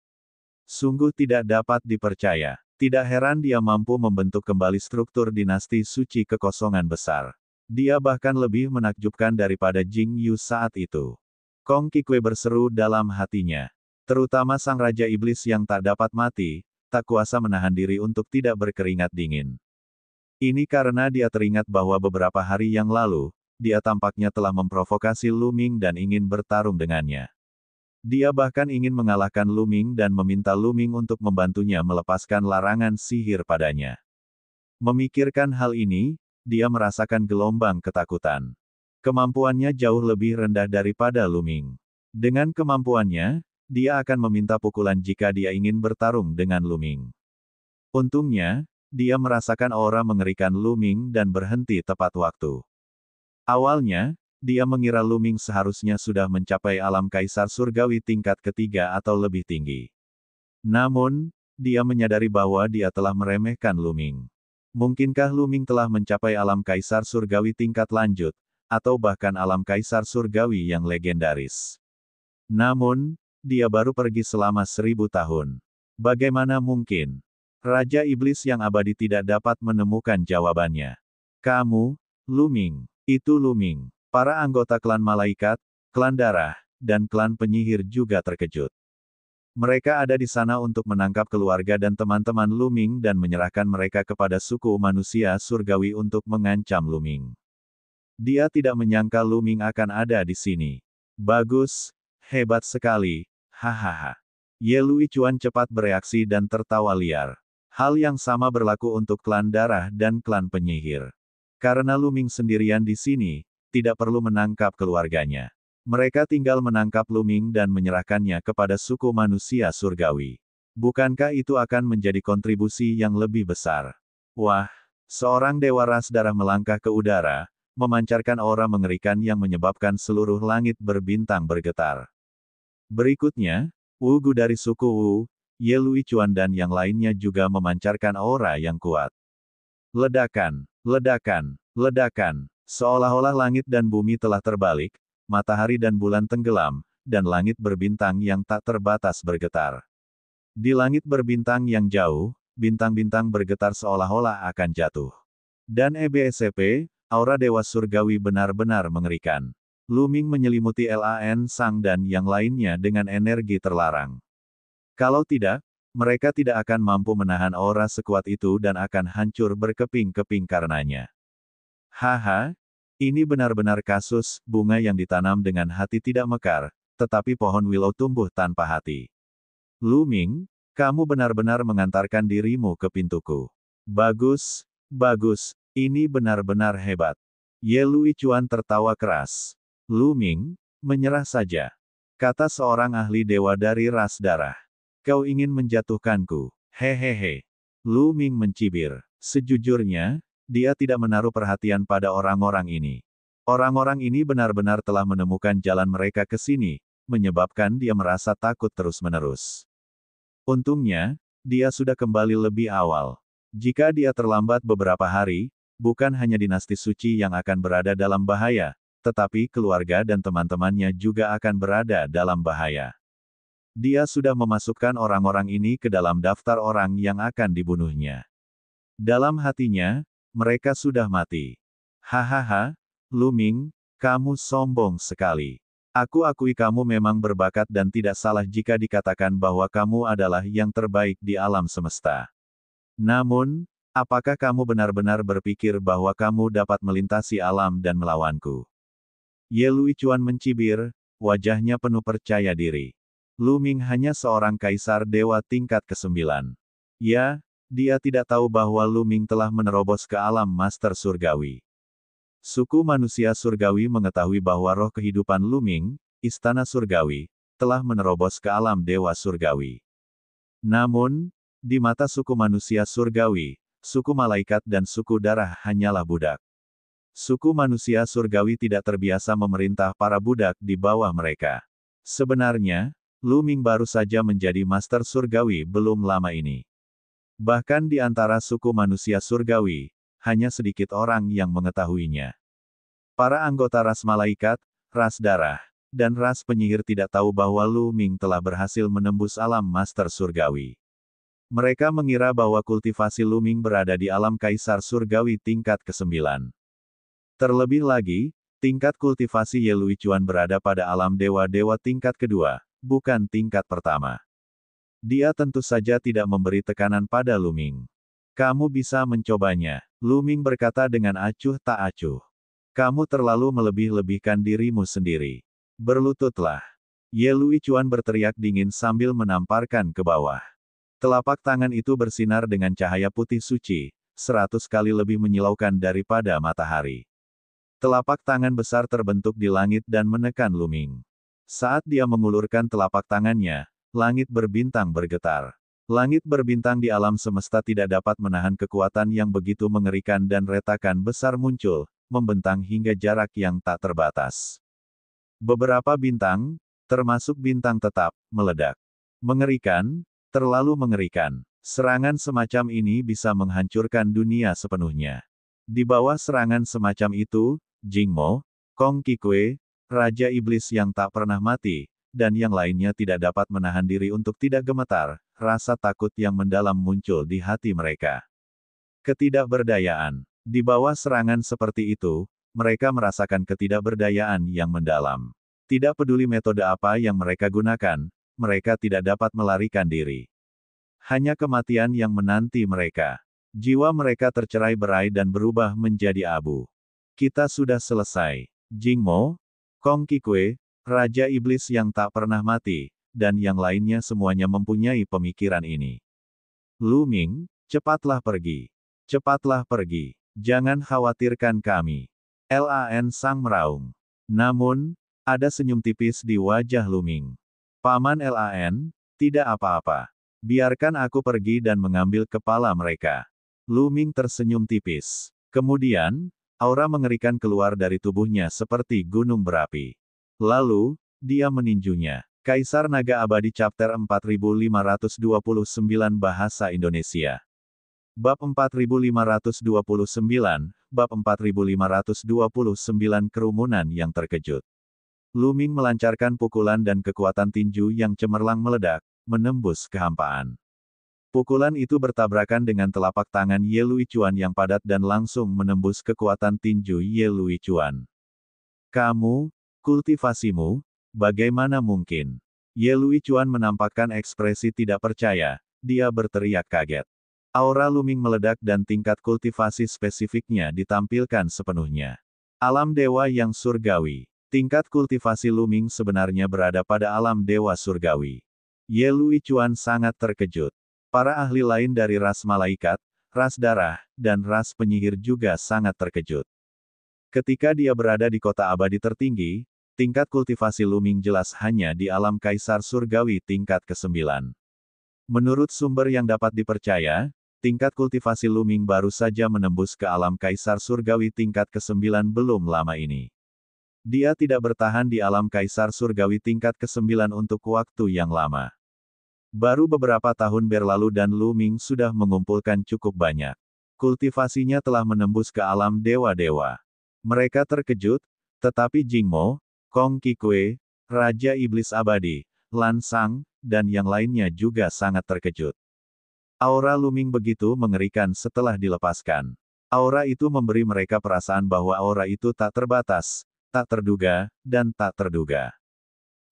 Sungguh tidak dapat dipercaya. Tidak heran dia mampu membentuk kembali struktur dinasti suci kekosongan besar. Dia bahkan lebih menakjubkan daripada Jing Yu saat itu. Kong Qikui berseru dalam hatinya. Terutama sang Raja Iblis yang tak dapat mati, tak kuasa menahan diri untuk tidak berkeringat dingin. Ini karena dia teringat bahwa beberapa hari yang lalu, dia tampaknya telah memprovokasi Lu Ming dan ingin bertarung dengannya. Dia bahkan ingin mengalahkan Lu Ming dan meminta Lu Ming untuk membantunya melepaskan larangan sihir padanya. Memikirkan hal ini, dia merasakan gelombang ketakutan. Kemampuannya jauh lebih rendah daripada Lu Ming. Dengan kemampuannya, dia akan meminta pukulan jika dia ingin bertarung dengan Lu Ming. Untungnya, dia merasakan aura mengerikan Lu Ming dan berhenti tepat waktu. Awalnya, dia mengira Lu Ming seharusnya sudah mencapai alam kaisar surgawi tingkat ketiga atau lebih tinggi. Namun, dia menyadari bahwa dia telah meremehkan Lu Ming. Mungkinkah Lu Ming telah mencapai alam kaisar surgawi tingkat lanjut, atau bahkan alam kaisar surgawi yang legendaris? Namun, dia baru pergi selama 1000 tahun. Bagaimana mungkin? Raja Iblis yang abadi tidak dapat menemukan jawabannya. Kamu, Lu Ming. Itu Lu Ming. Para anggota klan malaikat, klan darah, dan klan penyihir juga terkejut. Mereka ada di sana untuk menangkap keluarga dan teman-teman Lu Ming dan menyerahkan mereka kepada suku manusia surgawi untuk mengancam Lu Ming. Dia tidak menyangka Lu Ming akan ada di sini. Bagus, hebat sekali, hahaha. Ye Luichuan cepat bereaksi dan tertawa liar. Hal yang sama berlaku untuk klan darah dan klan penyihir. Karena Lu Ming sendirian di sini, tidak perlu menangkap keluarganya. Mereka tinggal menangkap Lu Ming dan menyerahkannya kepada suku manusia surgawi. Bukankah itu akan menjadi kontribusi yang lebih besar? Wah, seorang dewa ras darah melangkah ke udara, memancarkan aura mengerikan yang menyebabkan seluruh langit berbintang bergetar. Berikutnya, Wu Gu dari suku Wu, Ye Luichuan dan yang lainnya juga memancarkan aura yang kuat. Ledakan, ledakan, ledakan, seolah-olah langit dan bumi telah terbalik, matahari dan bulan tenggelam, dan langit berbintang yang tak terbatas bergetar. Di langit berbintang yang jauh, bintang-bintang bergetar seolah-olah akan jatuh. Dan EBSCP, aura dewa surgawi benar-benar mengerikan. Lu Ming menyelimuti Lan Sang dan yang lainnya dengan energi terlarang. Kalau tidak, mereka tidak akan mampu menahan aura sekuat itu dan akan hancur berkeping-keping karenanya. Haha, ini benar-benar kasus bunga yang ditanam dengan hati tidak mekar, tetapi pohon willow tumbuh tanpa hati. Lu Ming, kamu benar-benar mengantarkan dirimu ke pintuku. Bagus, bagus, ini benar-benar hebat. Ye Luichuan tertawa keras. Lu Ming, menyerah saja. Kata seorang ahli dewa dari ras darah. Kau ingin menjatuhkanku. Hehehe. Lu Ming mencibir. Sejujurnya, dia tidak menaruh perhatian pada orang-orang ini. Orang-orang ini benar-benar telah menemukan jalan mereka ke sini, menyebabkan dia merasa takut terus-menerus. Untungnya, dia sudah kembali lebih awal. Jika dia terlambat beberapa hari, bukan hanya dinasti suci yang akan berada dalam bahaya, tetapi keluarga dan teman-temannya juga akan berada dalam bahaya. Dia sudah memasukkan orang-orang ini ke dalam daftar orang yang akan dibunuhnya. Dalam hatinya, mereka sudah mati. Hahaha, Lu Ming, kamu sombong sekali. Aku akui kamu memang berbakat dan tidak salah jika dikatakan bahwa kamu adalah yang terbaik di alam semesta. Namun, apakah kamu benar-benar berpikir bahwa kamu dapat melintasi alam dan melawanku? Ye Luichuan mencibir, wajahnya penuh percaya diri. Lu Ming hanya seorang kaisar dewa tingkat ke-9. Ya, dia tidak tahu bahwa Lu Ming telah menerobos ke alam master surgawi. Suku manusia surgawi mengetahui bahwa roh kehidupan Lu Ming, istana surgawi, telah menerobos ke alam dewa surgawi. Namun, di mata suku manusia surgawi, suku malaikat dan suku darah hanyalah budak. Suku manusia surgawi tidak terbiasa memerintah para budak di bawah mereka. Sebenarnya, Lu Ming baru saja menjadi master surgawi belum lama ini. Bahkan di antara suku manusia surgawi, hanya sedikit orang yang mengetahuinya. Para anggota ras malaikat, ras darah, dan ras penyihir tidak tahu bahwa Lu Ming telah berhasil menembus alam master surgawi. Mereka mengira bahwa kultivasi Lu Ming berada di alam kaisar surgawi tingkat ke-9. Terlebih lagi, tingkat kultivasi Ye Luichuan berada pada alam dewa-dewa tingkat kedua, bukan tingkat pertama. Dia tentu saja tidak memberi tekanan pada Lu Ming. Kamu bisa mencobanya, Lu Ming berkata dengan acuh tak acuh. Kamu terlalu melebih-lebihkan dirimu sendiri. Berlututlah. Ye Luichuan berteriak dingin sambil menamparkan ke bawah. Telapak tangan itu bersinar dengan cahaya putih suci, 100 kali lebih menyilaukan daripada matahari. Telapak tangan besar terbentuk di langit dan menekan Lu Ming. Saat dia mengulurkan telapak tangannya, langit berbintang bergetar. Langit berbintang di alam semesta tidak dapat menahan kekuatan yang begitu mengerikan dan retakan besar muncul, membentang hingga jarak yang tak terbatas. Beberapa bintang, termasuk bintang tetap, meledak. Mengerikan, terlalu mengerikan. Serangan semacam ini bisa menghancurkan dunia sepenuhnya. Di bawah serangan semacam itu, Jingmo, Kong Qikui, Raja Iblis yang tak pernah mati, dan yang lainnya tidak dapat menahan diri untuk tidak gemetar, rasa takut yang mendalam muncul di hati mereka. Ketidakberdayaan. Di bawah serangan seperti itu, mereka merasakan ketidakberdayaan yang mendalam. Tidak peduli metode apa yang mereka gunakan, mereka tidak dapat melarikan diri. Hanya kematian yang menanti mereka. Jiwa mereka tercerai-berai dan berubah menjadi abu. Kita sudah selesai. Jingmo, Kong Qikui, Raja Iblis yang tak pernah mati, dan yang lainnya semuanya mempunyai pemikiran ini. Lu Ming, cepatlah pergi. Cepatlah pergi. Jangan khawatirkan kami. Lan Sang meraung. Namun, ada senyum tipis di wajah Lu Ming. Paman Lan, tidak apa-apa. Biarkan aku pergi dan mengambil kepala mereka. Lu Ming tersenyum tipis. Kemudian, aura mengerikan keluar dari tubuhnya seperti gunung berapi. Lalu, dia meninjunya. Kaisar Naga Abadi Chapter 4529 Bahasa Indonesia. Bab 4529, Bab 4529 Kerumunan yang terkejut. Lu Ming melancarkan pukulan dan kekuatan tinju yang cemerlang meledak, menembus kehampaan. Pukulan itu bertabrakan dengan telapak tangan Ye Luichuan yang padat dan langsung menembus kekuatan tinju Ye Luichuan. Kamu, kultivasimu, bagaimana mungkin? Ye Luichuan menampakkan ekspresi tidak percaya, dia berteriak kaget. Aura Lu Ming meledak dan tingkat kultivasi spesifiknya ditampilkan sepenuhnya. Alam dewa yang surgawi. Tingkat kultivasi Lu Ming sebenarnya berada pada alam dewa surgawi. Ye Luichuan sangat terkejut. Para ahli lain dari ras malaikat, ras darah, dan ras penyihir juga sangat terkejut. Ketika dia berada di kota abadi tertinggi, tingkat kultivasi Luming jelas hanya di alam Kaisar Surgawi tingkat ke-9. Menurut sumber yang dapat dipercaya, tingkat kultivasi Luming baru saja menembus ke alam Kaisar Surgawi tingkat ke-9 belum lama ini. Dia tidak bertahan di alam Kaisar Surgawi tingkat ke-9 untuk waktu yang lama. Baru beberapa tahun berlalu dan Luming sudah mengumpulkan cukup banyak. Kultivasinya telah menembus ke alam dewa-dewa. Mereka terkejut, tetapi Jingmo, Kong Qikue, Raja Iblis Abadi, Lan Sang, dan yang lainnya juga sangat terkejut. Aura Luming begitu mengerikan setelah dilepaskan. Aura itu memberi mereka perasaan bahwa aura itu tak terbatas, tak terduga, dan tak terduga.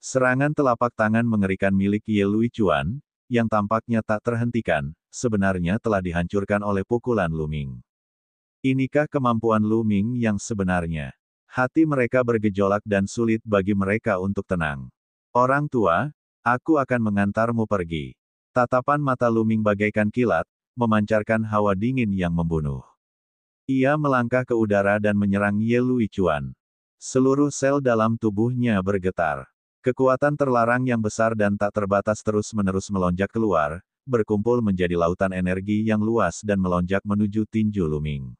Serangan telapak tangan mengerikan milik Ye Luichuan, yang tampaknya tak terhentikan, sebenarnya telah dihancurkan oleh pukulan Luming. Inikah kemampuan Luming yang sebenarnya? Hati mereka bergejolak dan sulit bagi mereka untuk tenang. Orang tua, aku akan mengantarmu pergi. Tatapan mata Luming bagaikan kilat, memancarkan hawa dingin yang membunuh. Ia melangkah ke udara dan menyerang Ye Luichuan. Seluruh sel dalam tubuhnya bergetar. Kekuatan terlarang yang besar dan tak terbatas terus-menerus melonjak keluar, berkumpul menjadi lautan energi yang luas dan melonjak menuju tinju Luming.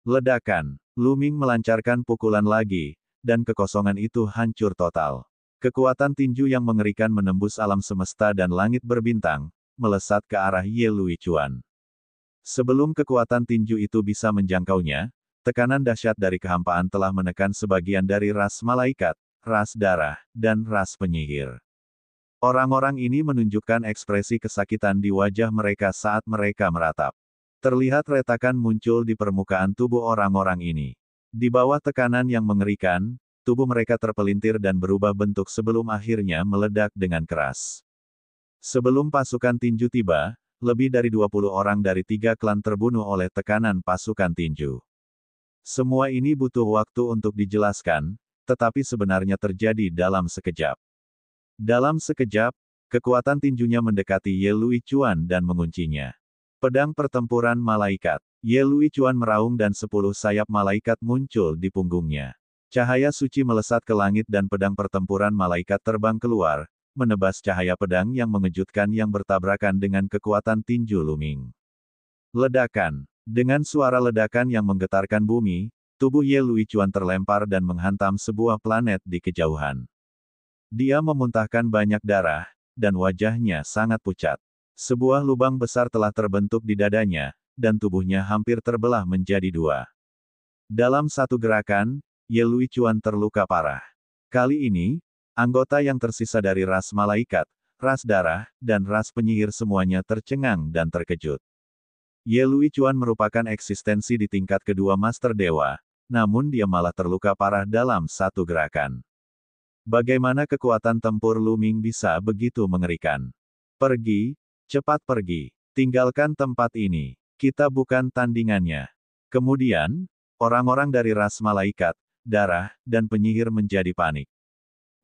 Ledakan. Luming melancarkan pukulan lagi, dan kekosongan itu hancur total. Kekuatan tinju yang mengerikan menembus alam semesta dan langit berbintang, melesat ke arah Ye Luichuan. Sebelum kekuatan tinju itu bisa menjangkaunya, tekanan dahsyat dari kehampaan telah menekan sebagian dari ras malaikat, ras darah, dan ras penyihir. Orang-orang ini menunjukkan ekspresi kesakitan di wajah mereka saat mereka meratap. Terlihat retakan muncul di permukaan tubuh orang-orang ini. Di bawah tekanan yang mengerikan, tubuh mereka terpelintir dan berubah bentuk sebelum akhirnya meledak dengan keras. Sebelum pasukan tinju tiba, lebih dari 20 orang dari 3 klan terbunuh oleh tekanan pasukan tinju. Semua ini butuh waktu untuk dijelaskan, tetapi sebenarnya terjadi dalam sekejap. Dalam sekejap, kekuatan tinjunya mendekati Ye Luichuan dan menguncinya. Pedang pertempuran malaikat. Ye Luichuan meraung dan 10 sayap malaikat muncul di punggungnya. Cahaya suci melesat ke langit dan pedang pertempuran malaikat terbang keluar, menebas cahaya pedang yang mengejutkan yang bertabrakan dengan kekuatan tinju Luming. Ledakan. Dengan suara ledakan yang menggetarkan bumi, tubuh Ye Luichuan terlempar dan menghantam sebuah planet di kejauhan. Dia memuntahkan banyak darah, dan wajahnya sangat pucat. Sebuah lubang besar telah terbentuk di dadanya, dan tubuhnya hampir terbelah menjadi 2. Dalam satu gerakan, Ye Luichuan terluka parah. Kali ini, anggota yang tersisa dari ras malaikat, ras darah, dan ras penyihir semuanya tercengang dan terkejut. Ye Luichuan merupakan eksistensi di tingkat kedua Master Dewa, namun dia malah terluka parah dalam satu gerakan. Bagaimana kekuatan tempur Luming bisa begitu mengerikan? Pergi, cepat pergi, tinggalkan tempat ini, kita bukan tandingannya. Kemudian, orang-orang dari ras malaikat, darah, dan penyihir menjadi panik.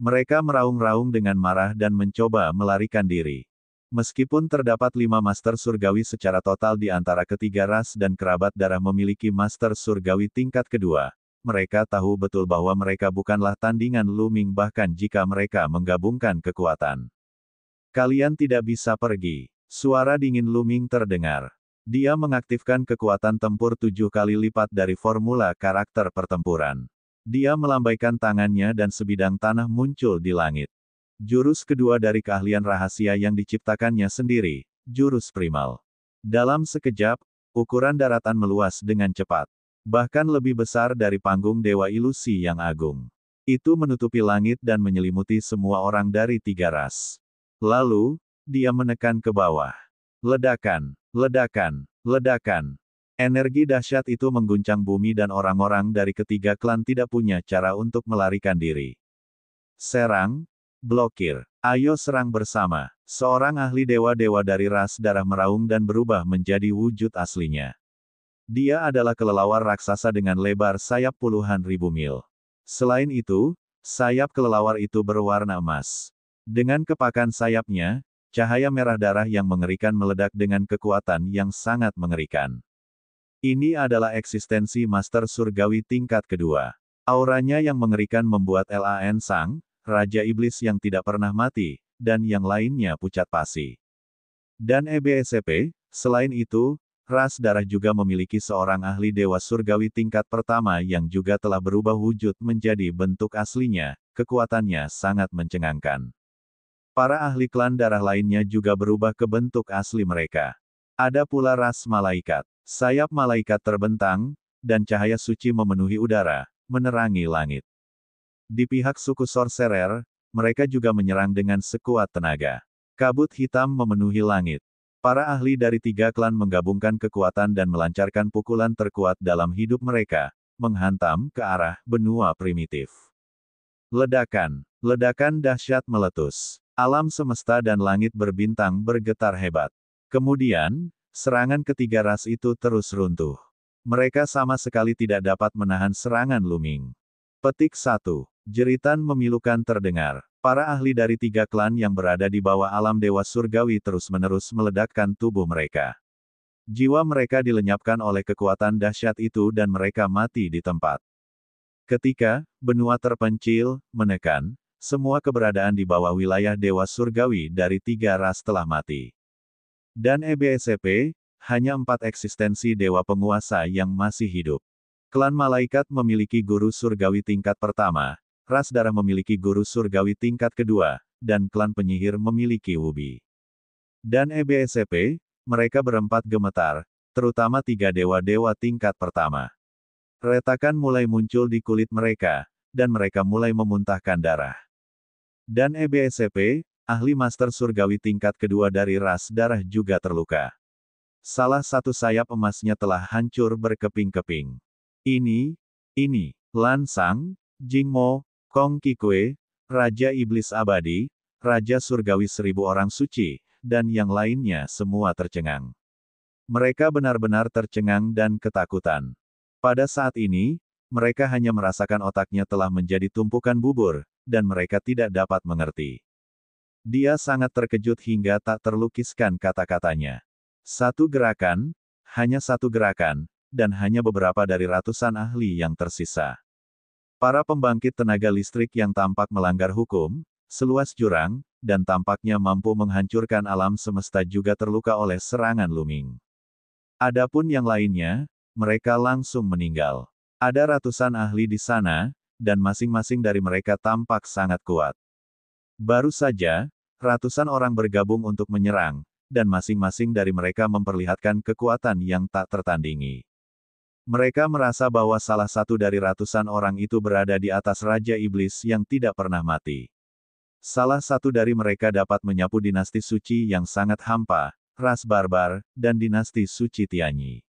Mereka meraung-raung dengan marah dan mencoba melarikan diri. Meskipun terdapat 5 Master Surgawi secara total di antara ketiga ras dan kerabat darah memiliki Master Surgawi tingkat kedua, mereka tahu betul bahwa mereka bukanlah tandingan Luming bahkan jika mereka menggabungkan kekuatan. Kalian tidak bisa pergi. Suara dingin Luming terdengar. Dia mengaktifkan kekuatan tempur 7 kali lipat dari formula karakter pertempuran. Dia melambaikan tangannya dan sebidang tanah muncul di langit. Jurus kedua dari keahlian rahasia yang diciptakannya sendiri, jurus primal. Dalam sekejap, ukuran daratan meluas dengan cepat. Bahkan lebih besar dari panggung Dewa Ilusi yang agung. Itu menutupi langit dan menyelimuti semua orang dari 3 ras. Lalu, dia menekan ke bawah. Ledakan, ledakan, ledakan. Energi dahsyat itu mengguncang bumi dan orang-orang dari ketiga klan tidak punya cara untuk melarikan diri. Serang, blokir, ayo serang bersama. Seorang ahli dewa-dewa dari ras darah meraung dan berubah menjadi wujud aslinya. Dia adalah kelelawar raksasa dengan lebar sayap puluhan ribu mil. Selain itu, sayap kelelawar itu berwarna emas. Dengan kepakan sayapnya, cahaya merah darah yang mengerikan meledak dengan kekuatan yang sangat mengerikan. Ini adalah eksistensi Master Surgawi tingkat kedua. Auranya yang mengerikan membuat Lan Sang, Raja Iblis yang tidak pernah mati, dan yang lainnya pucat pasi. Dan EBSCP, selain itu, ras darah juga memiliki seorang ahli dewa surgawi tingkat pertama yang juga telah berubah wujud menjadi bentuk aslinya, kekuatannya sangat mencengangkan. Para ahli klan darah lainnya juga berubah ke bentuk asli mereka. Ada pula ras malaikat. Sayap malaikat terbentang, dan cahaya suci memenuhi udara, menerangi langit. Di pihak suku Sorcerer, mereka juga menyerang dengan sekuat tenaga. Kabut hitam memenuhi langit. Para ahli dari 3 klan menggabungkan kekuatan dan melancarkan pukulan terkuat dalam hidup mereka, menghantam ke arah benua primitif. Ledakan. Ledakan dahsyat meletus. Alam semesta dan langit berbintang bergetar hebat. Kemudian, serangan ketiga ras itu terus runtuh. Mereka sama sekali tidak dapat menahan serangan Luming. Petik 1. Jeritan memilukan terdengar. Para ahli dari 3 klan yang berada di bawah alam dewa surgawi terus-menerus meledakkan tubuh mereka. Jiwa mereka dilenyapkan oleh kekuatan dahsyat itu dan mereka mati di tempat. Ketika benua terpencil, menekan, semua keberadaan di bawah wilayah dewa surgawi dari 3 ras telah mati. Dan EBSCP, hanya 4 eksistensi dewa penguasa yang masih hidup. Klan malaikat memiliki guru surgawi tingkat pertama, ras darah memiliki guru surgawi tingkat kedua, dan klan penyihir memiliki Wubi. Dan EBSCP, mereka berempat gemetar, terutama 3 dewa-dewa tingkat pertama. Retakan mulai muncul di kulit mereka, dan mereka mulai memuntahkan darah. Dan EBSCP, ahli master surgawi tingkat kedua dari ras darah juga terluka. Salah satu sayap emasnya telah hancur berkeping-keping. Ini, Lan Sang, Jingmo, Kong Qikue, Raja Iblis Abadi, Raja Surgawi 1000 orang suci, dan yang lainnya semua tercengang. Mereka benar-benar tercengang dan ketakutan. Pada saat ini, mereka hanya merasakan otaknya telah menjadi tumpukan bubur, dan mereka tidak dapat mengerti. Dia sangat terkejut hingga tak terlukiskan kata-katanya. Hanya satu gerakan, dan hanya beberapa dari ratusan ahli yang tersisa. Para pembangkit tenaga listrik yang tampak melanggar hukum, seluas jurang, dan tampaknya mampu menghancurkan alam semesta juga terluka oleh serangan Luming. Adapun yang lainnya, mereka langsung meninggal. Ada ratusan ahli di sana, dan masing-masing dari mereka tampak sangat kuat. Baru saja, ratusan orang bergabung untuk menyerang, dan masing-masing dari mereka memperlihatkan kekuatan yang tak tertandingi. Mereka merasa bahwa salah satu dari ratusan orang itu berada di atas Raja Iblis yang tidak pernah mati. Salah satu dari mereka dapat menyapu dinasti suci yang sangat hampa, ras barbar, dan dinasti suci Tianyi.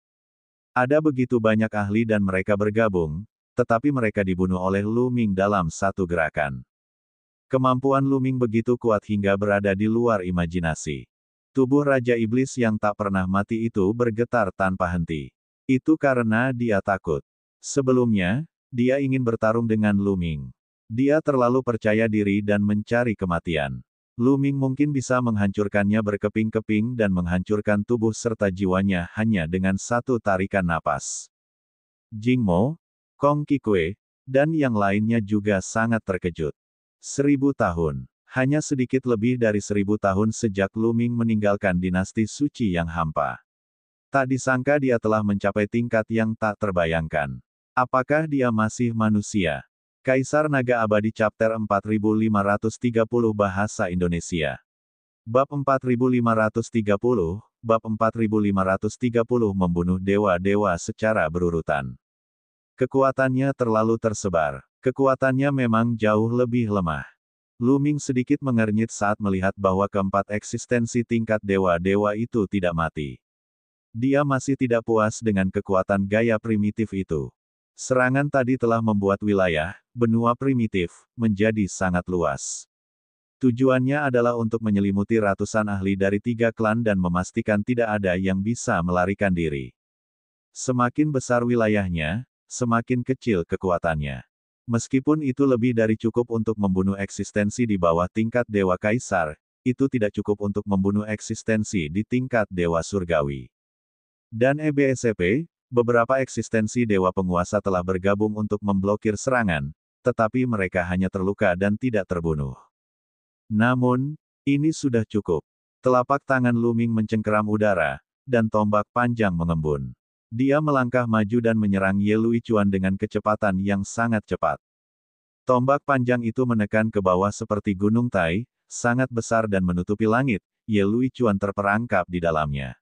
Ada begitu banyak ahli dan mereka bergabung, tetapi mereka dibunuh oleh Luming dalam satu gerakan. Kemampuan Luming begitu kuat hingga berada di luar imajinasi. Tubuh Raja Iblis yang tak pernah mati itu bergetar tanpa henti. Itu karena dia takut. Sebelumnya, dia ingin bertarung dengan Luming. Dia terlalu percaya diri dan mencari kematian. Luming mungkin bisa menghancurkannya berkeping-keping dan menghancurkan tubuh serta jiwanya hanya dengan satu tarikan napas. Jingmo, Kong Qikue, dan yang lainnya juga sangat terkejut. 1000 tahun. Hanya sedikit lebih dari 1000 tahun sejak Luming meninggalkan dinasti suci yang hampa. Tak disangka dia telah mencapai tingkat yang tak terbayangkan. Apakah dia masih manusia? Kaisar Naga Abadi Chapter 4530 Bahasa Indonesia. Bab 4530, Bab 4530 Membunuh Dewa-Dewa secara berurutan. Kekuatannya terlalu tersebar. Kekuatannya memang jauh lebih lemah. Luming sedikit mengernyit saat melihat bahwa keempat eksistensi tingkat dewa-dewa itu tidak mati. Dia masih tidak puas dengan kekuatan gaya primitif itu. Serangan tadi telah membuat wilayah, benua primitif, menjadi sangat luas. Tujuannya adalah untuk menyelimuti ratusan ahli dari 3 klan dan memastikan tidak ada yang bisa melarikan diri. Semakin besar wilayahnya, semakin kecil kekuatannya. Meskipun itu lebih dari cukup untuk membunuh eksistensi di bawah tingkat Dewa Kaisar, itu tidak cukup untuk membunuh eksistensi di tingkat Dewa Surgawi. Dan EBSCP, Beberapa eksistensi dewa penguasa telah bergabung untuk memblokir serangan, tetapi mereka hanya terluka dan tidak terbunuh. Namun, ini sudah cukup. Telapak tangan Lu Ming mencengkeram udara, dan tombak panjang mengembun. Dia melangkah maju dan menyerang Ye Luichuan dengan kecepatan yang sangat cepat. Tombak panjang itu menekan ke bawah seperti gunung Tai, sangat besar dan menutupi langit. Ye Luichuan terperangkap di dalamnya.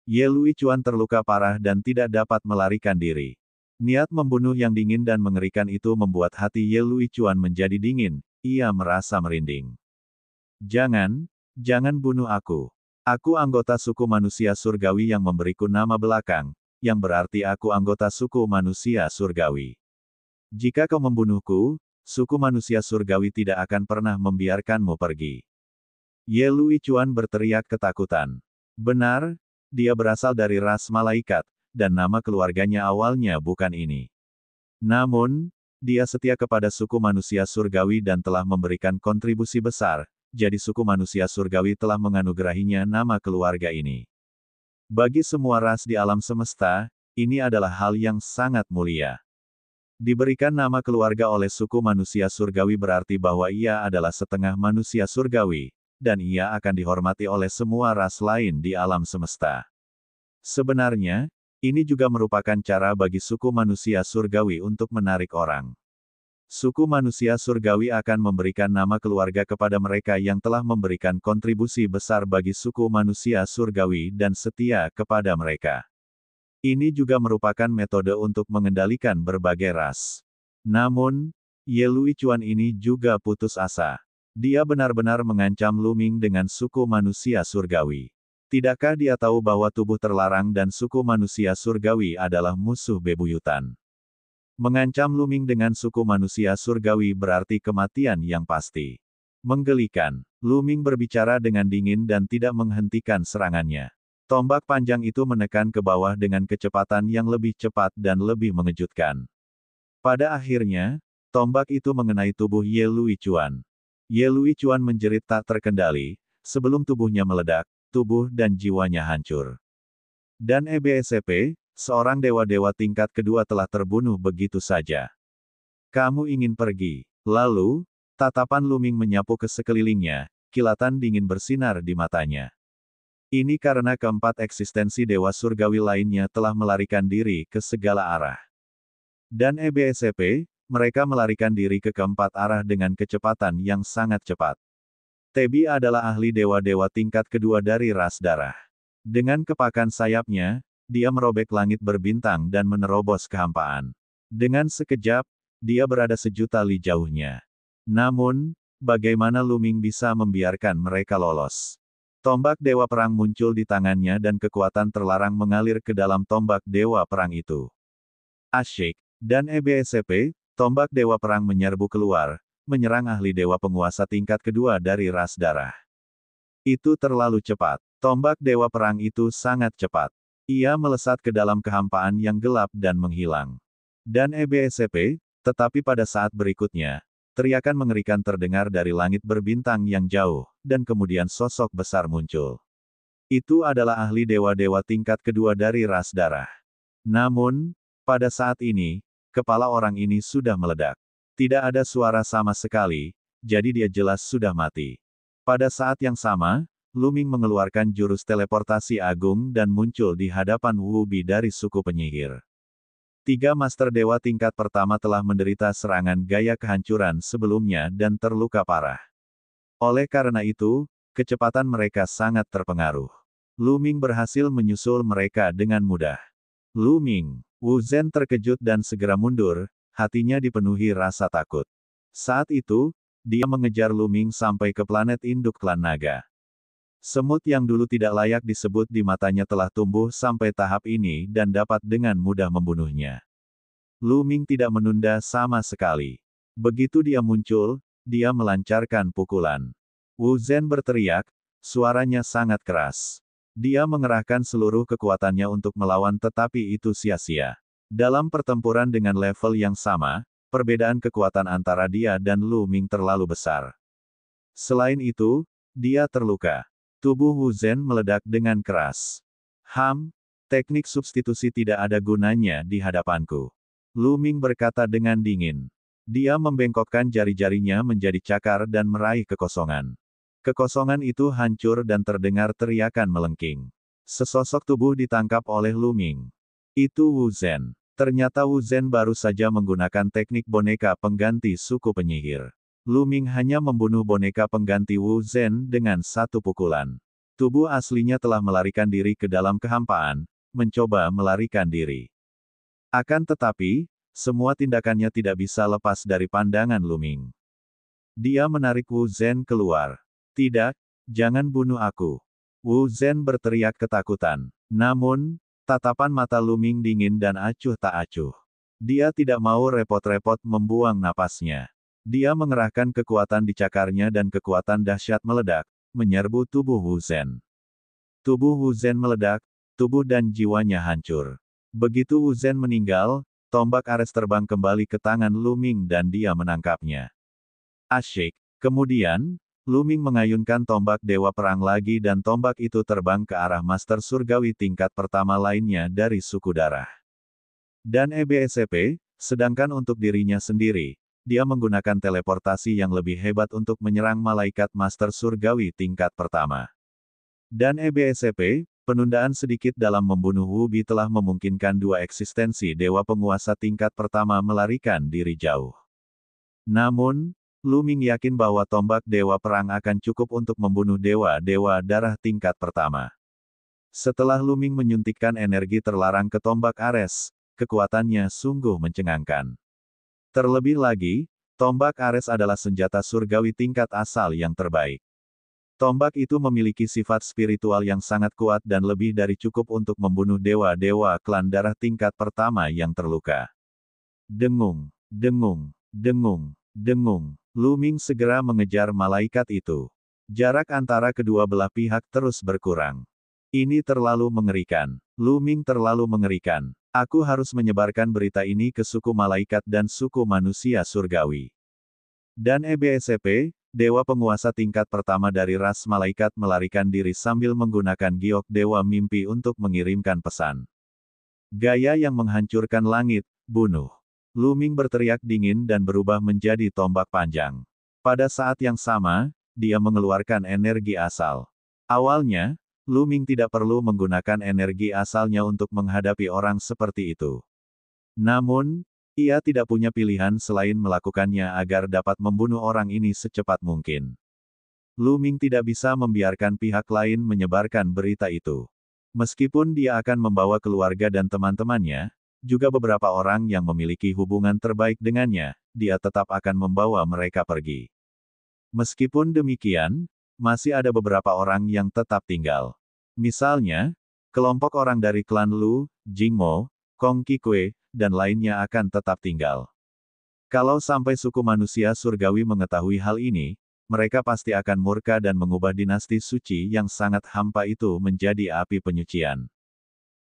Ye Luichuan terluka parah dan tidak dapat melarikan diri. Niat membunuh yang dingin dan mengerikan itu membuat hati Ye Luichuan menjadi dingin, ia merasa merinding. Jangan bunuh aku. Aku anggota suku manusia surgawi yang memberiku nama belakang, yang berarti aku anggota suku manusia surgawi. Jika kau membunuhku, suku manusia surgawi tidak akan pernah membiarkanmu pergi. Ye Luichuan berteriak ketakutan. Benar, dia berasal dari ras malaikat, dan nama keluarganya awalnya bukan ini. Namun, dia setia kepada suku manusia surgawi dan telah memberikan kontribusi besar, jadi suku manusia surgawi telah menganugerahinya nama keluarga ini. Bagi semua ras di alam semesta, ini adalah hal yang sangat mulia. Diberikan nama keluarga oleh suku manusia surgawi berarti bahwa ia adalah setengah manusia surgawi, dan ia akan dihormati oleh semua ras lain di alam semesta. Sebenarnya, ini juga merupakan cara bagi suku manusia surgawi untuk menarik orang. Suku manusia surgawi akan memberikan nama keluarga kepada mereka yang telah memberikan kontribusi besar bagi suku manusia surgawi dan setia kepada mereka. Ini juga merupakan metode untuk mengendalikan berbagai ras. Namun, Ye Luichuan ini juga putus asa. Dia benar-benar mengancam Lu Ming dengan suku manusia surgawi. Tidakkah dia tahu bahwa tubuh terlarang dan suku manusia surgawi adalah musuh bebuyutan? Mengancam Lu Ming dengan suku manusia surgawi berarti kematian yang pasti. Menggelikan, Lu Ming berbicara dengan dingin dan tidak menghentikan serangannya. Tombak panjang itu menekan ke bawah dengan kecepatan yang lebih cepat dan lebih mengejutkan. Pada akhirnya, tombak itu mengenai tubuh Ye Luichuan. Ye Luichuan menjerit tak terkendali, sebelum tubuhnya meledak, tubuh dan jiwanya hancur. Dan EBSP, seorang dewa-dewa tingkat kedua telah terbunuh begitu saja. Kamu ingin pergi. Lalu, tatapan Lu Ming menyapu ke sekelilingnya, kilatan dingin bersinar di matanya. Ini karena keempat eksistensi dewa surgawi lainnya telah melarikan diri ke segala arah. Dan EBSP, mereka melarikan diri ke keempat arah dengan kecepatan yang sangat cepat. Tebi adalah ahli dewa-dewa tingkat kedua dari ras darah. Dengan kepakan sayapnya, dia merobek langit berbintang dan menerobos kehampaan. Dengan sekejap, dia berada sejuta li jauhnya. Namun, bagaimana Lu Ming bisa membiarkan mereka lolos? Tombak dewa perang muncul di tangannya dan kekuatan terlarang mengalir ke dalam tombak dewa perang itu. Asyik. Dan EBSP, tombak dewa perang menyerbu keluar, menyerang ahli dewa penguasa tingkat kedua dari ras darah. Itu terlalu cepat. Tombak dewa perang itu sangat cepat. Ia melesat ke dalam kehampaan yang gelap dan menghilang. Dan EBSP, tetapi pada saat berikutnya, teriakan mengerikan terdengar dari langit berbintang yang jauh, dan kemudian sosok besar muncul. Itu adalah ahli dewa-dewa tingkat kedua dari ras darah. Namun, pada saat ini, kepala orang ini sudah meledak. Tidak ada suara sama sekali, jadi dia jelas sudah mati. Pada saat yang sama, Lu Ming mengeluarkan jurus teleportasi agung dan muncul di hadapan Wu Bi dari suku penyihir. Tiga master dewa tingkat pertama telah menderita serangan gaya kehancuran sebelumnya dan terluka parah. Oleh karena itu, kecepatan mereka sangat terpengaruh. Lu Ming berhasil menyusul mereka dengan mudah. Lu Ming, Wu Zhen terkejut dan segera mundur, hatinya dipenuhi rasa takut. Saat itu, dia mengejar Lu Ming sampai ke planet induk klan naga. Semut yang dulu tidak layak disebut di matanya telah tumbuh sampai tahap ini dan dapat dengan mudah membunuhnya. Lu Ming tidak menunda sama sekali. Begitu dia muncul, dia melancarkan pukulan. Wu Zhen berteriak, suaranya sangat keras. Dia mengerahkan seluruh kekuatannya untuk melawan tetapi itu sia-sia. Dalam pertempuran dengan level yang sama, perbedaan kekuatan antara dia dan Lu Ming terlalu besar. Selain itu, dia terluka. Tubuh Wu Zhen meledak dengan keras. Teknik substitusi tidak ada gunanya di hadapanku. Lu Ming berkata dengan dingin. Dia membengkokkan jari-jarinya menjadi cakar dan meraih kekosongan. Kekosongan itu hancur dan terdengar teriakan melengking. Sesosok tubuh ditangkap oleh Lu Ming. Itu Wu Zhen. Ternyata Wu Zhen baru saja menggunakan teknik boneka pengganti suku penyihir. Lu Ming hanya membunuh boneka pengganti Wu Zhen dengan satu pukulan. Tubuh aslinya telah melarikan diri ke dalam kehampaan, mencoba melarikan diri. Akan tetapi, semua tindakannya tidak bisa lepas dari pandangan Lu Ming. Dia menarik Wu Zhen keluar. Tidak, jangan bunuh aku. Wu Zhen berteriak ketakutan. Namun, tatapan mata Lu Ming dingin dan acuh tak acuh. Dia tidak mau repot-repot membuang napasnya. Dia mengerahkan kekuatan di cakarnya dan kekuatan dahsyat meledak, menyerbu tubuh Wu Zhen. Tubuh Wu Zhen meledak, tubuh dan jiwanya hancur. Begitu Wu Zhen meninggal, tombak Ares terbang kembali ke tangan Lu Ming dan dia menangkapnya. Asyik. Kemudian, Lu Ming mengayunkan tombak Dewa Perang lagi dan tombak itu terbang ke arah Master Surgawi tingkat pertama lainnya dari suku darah. Dan EBSCP, sedangkan untuk dirinya sendiri, dia menggunakan teleportasi yang lebih hebat untuk menyerang malaikat Master Surgawi tingkat pertama. Dan EBSCP, penundaan sedikit dalam membunuh Wu Bi telah memungkinkan dua eksistensi dewa penguasa tingkat pertama melarikan diri jauh. Namun, Lu Ming yakin bahwa tombak Dewa Perang akan cukup untuk membunuh dewa-dewa darah tingkat pertama. Setelah Lu Ming menyuntikkan energi terlarang ke tombak Ares, kekuatannya sungguh mencengangkan. Terlebih lagi, tombak Ares adalah senjata surgawi tingkat asal yang terbaik. Tombak itu memiliki sifat spiritual yang sangat kuat dan lebih dari cukup untuk membunuh dewa-dewa klan darah tingkat pertama yang terluka. Dengung, dengung, dengung, dengung. Lu Ming segera mengejar malaikat itu. Jarak antara kedua belah pihak terus berkurang. Ini terlalu mengerikan. Lu Ming terlalu mengerikan. Aku harus menyebarkan berita ini ke suku malaikat dan suku manusia surgawi. Dan EBSCP, dewa penguasa tingkat pertama dari ras malaikat melarikan diri sambil menggunakan giok dewa mimpi untuk mengirimkan pesan. Gaya yang menghancurkan langit, bunuh. Lu Ming berteriak dingin dan berubah menjadi tombak panjang. Pada saat yang sama, dia mengeluarkan energi asal. Awalnya, Lu Ming tidak perlu menggunakan energi asalnya untuk menghadapi orang seperti itu. Namun, ia tidak punya pilihan selain melakukannya agar dapat membunuh orang ini secepat mungkin. Lu Ming tidak bisa membiarkan pihak lain menyebarkan berita itu. Meskipun dia akan membawa keluarga dan teman-temannya, juga beberapa orang yang memiliki hubungan terbaik dengannya, dia tetap akan membawa mereka pergi. Meskipun demikian, masih ada beberapa orang yang tetap tinggal. Misalnya, kelompok orang dari klan Lu, Jingmo, Kong Qikui, dan lainnya akan tetap tinggal. Kalau sampai suku manusia surgawi mengetahui hal ini, mereka pasti akan murka dan mengubah dinasti suci yang sangat hampa itu menjadi api penyucian.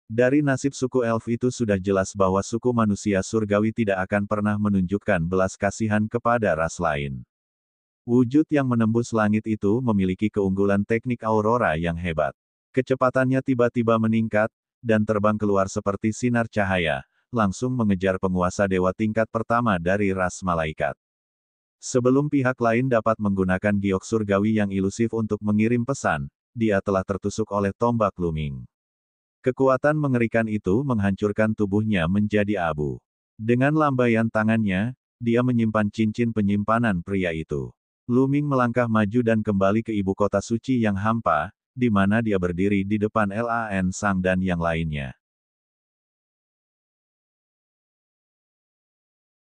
Dari nasib suku elf itu sudah jelas bahwa suku manusia surgawi tidak akan pernah menunjukkan belas kasihan kepada ras lain. Wujud yang menembus langit itu memiliki keunggulan teknik aurora yang hebat. Kecepatannya tiba-tiba meningkat, dan terbang keluar seperti sinar cahaya, langsung mengejar penguasa dewa tingkat pertama dari ras malaikat. Sebelum pihak lain dapat menggunakan giok surgawi yang ilusif untuk mengirim pesan, dia telah tertusuk oleh tombak Lu Ming. Kekuatan mengerikan itu menghancurkan tubuhnya menjadi abu. Dengan lambaian tangannya, dia menyimpan cincin penyimpanan pria itu. Lu Ming melangkah maju dan kembali ke ibu kota suci yang hampa, di mana dia berdiri di depan Lan Sang dan yang lainnya.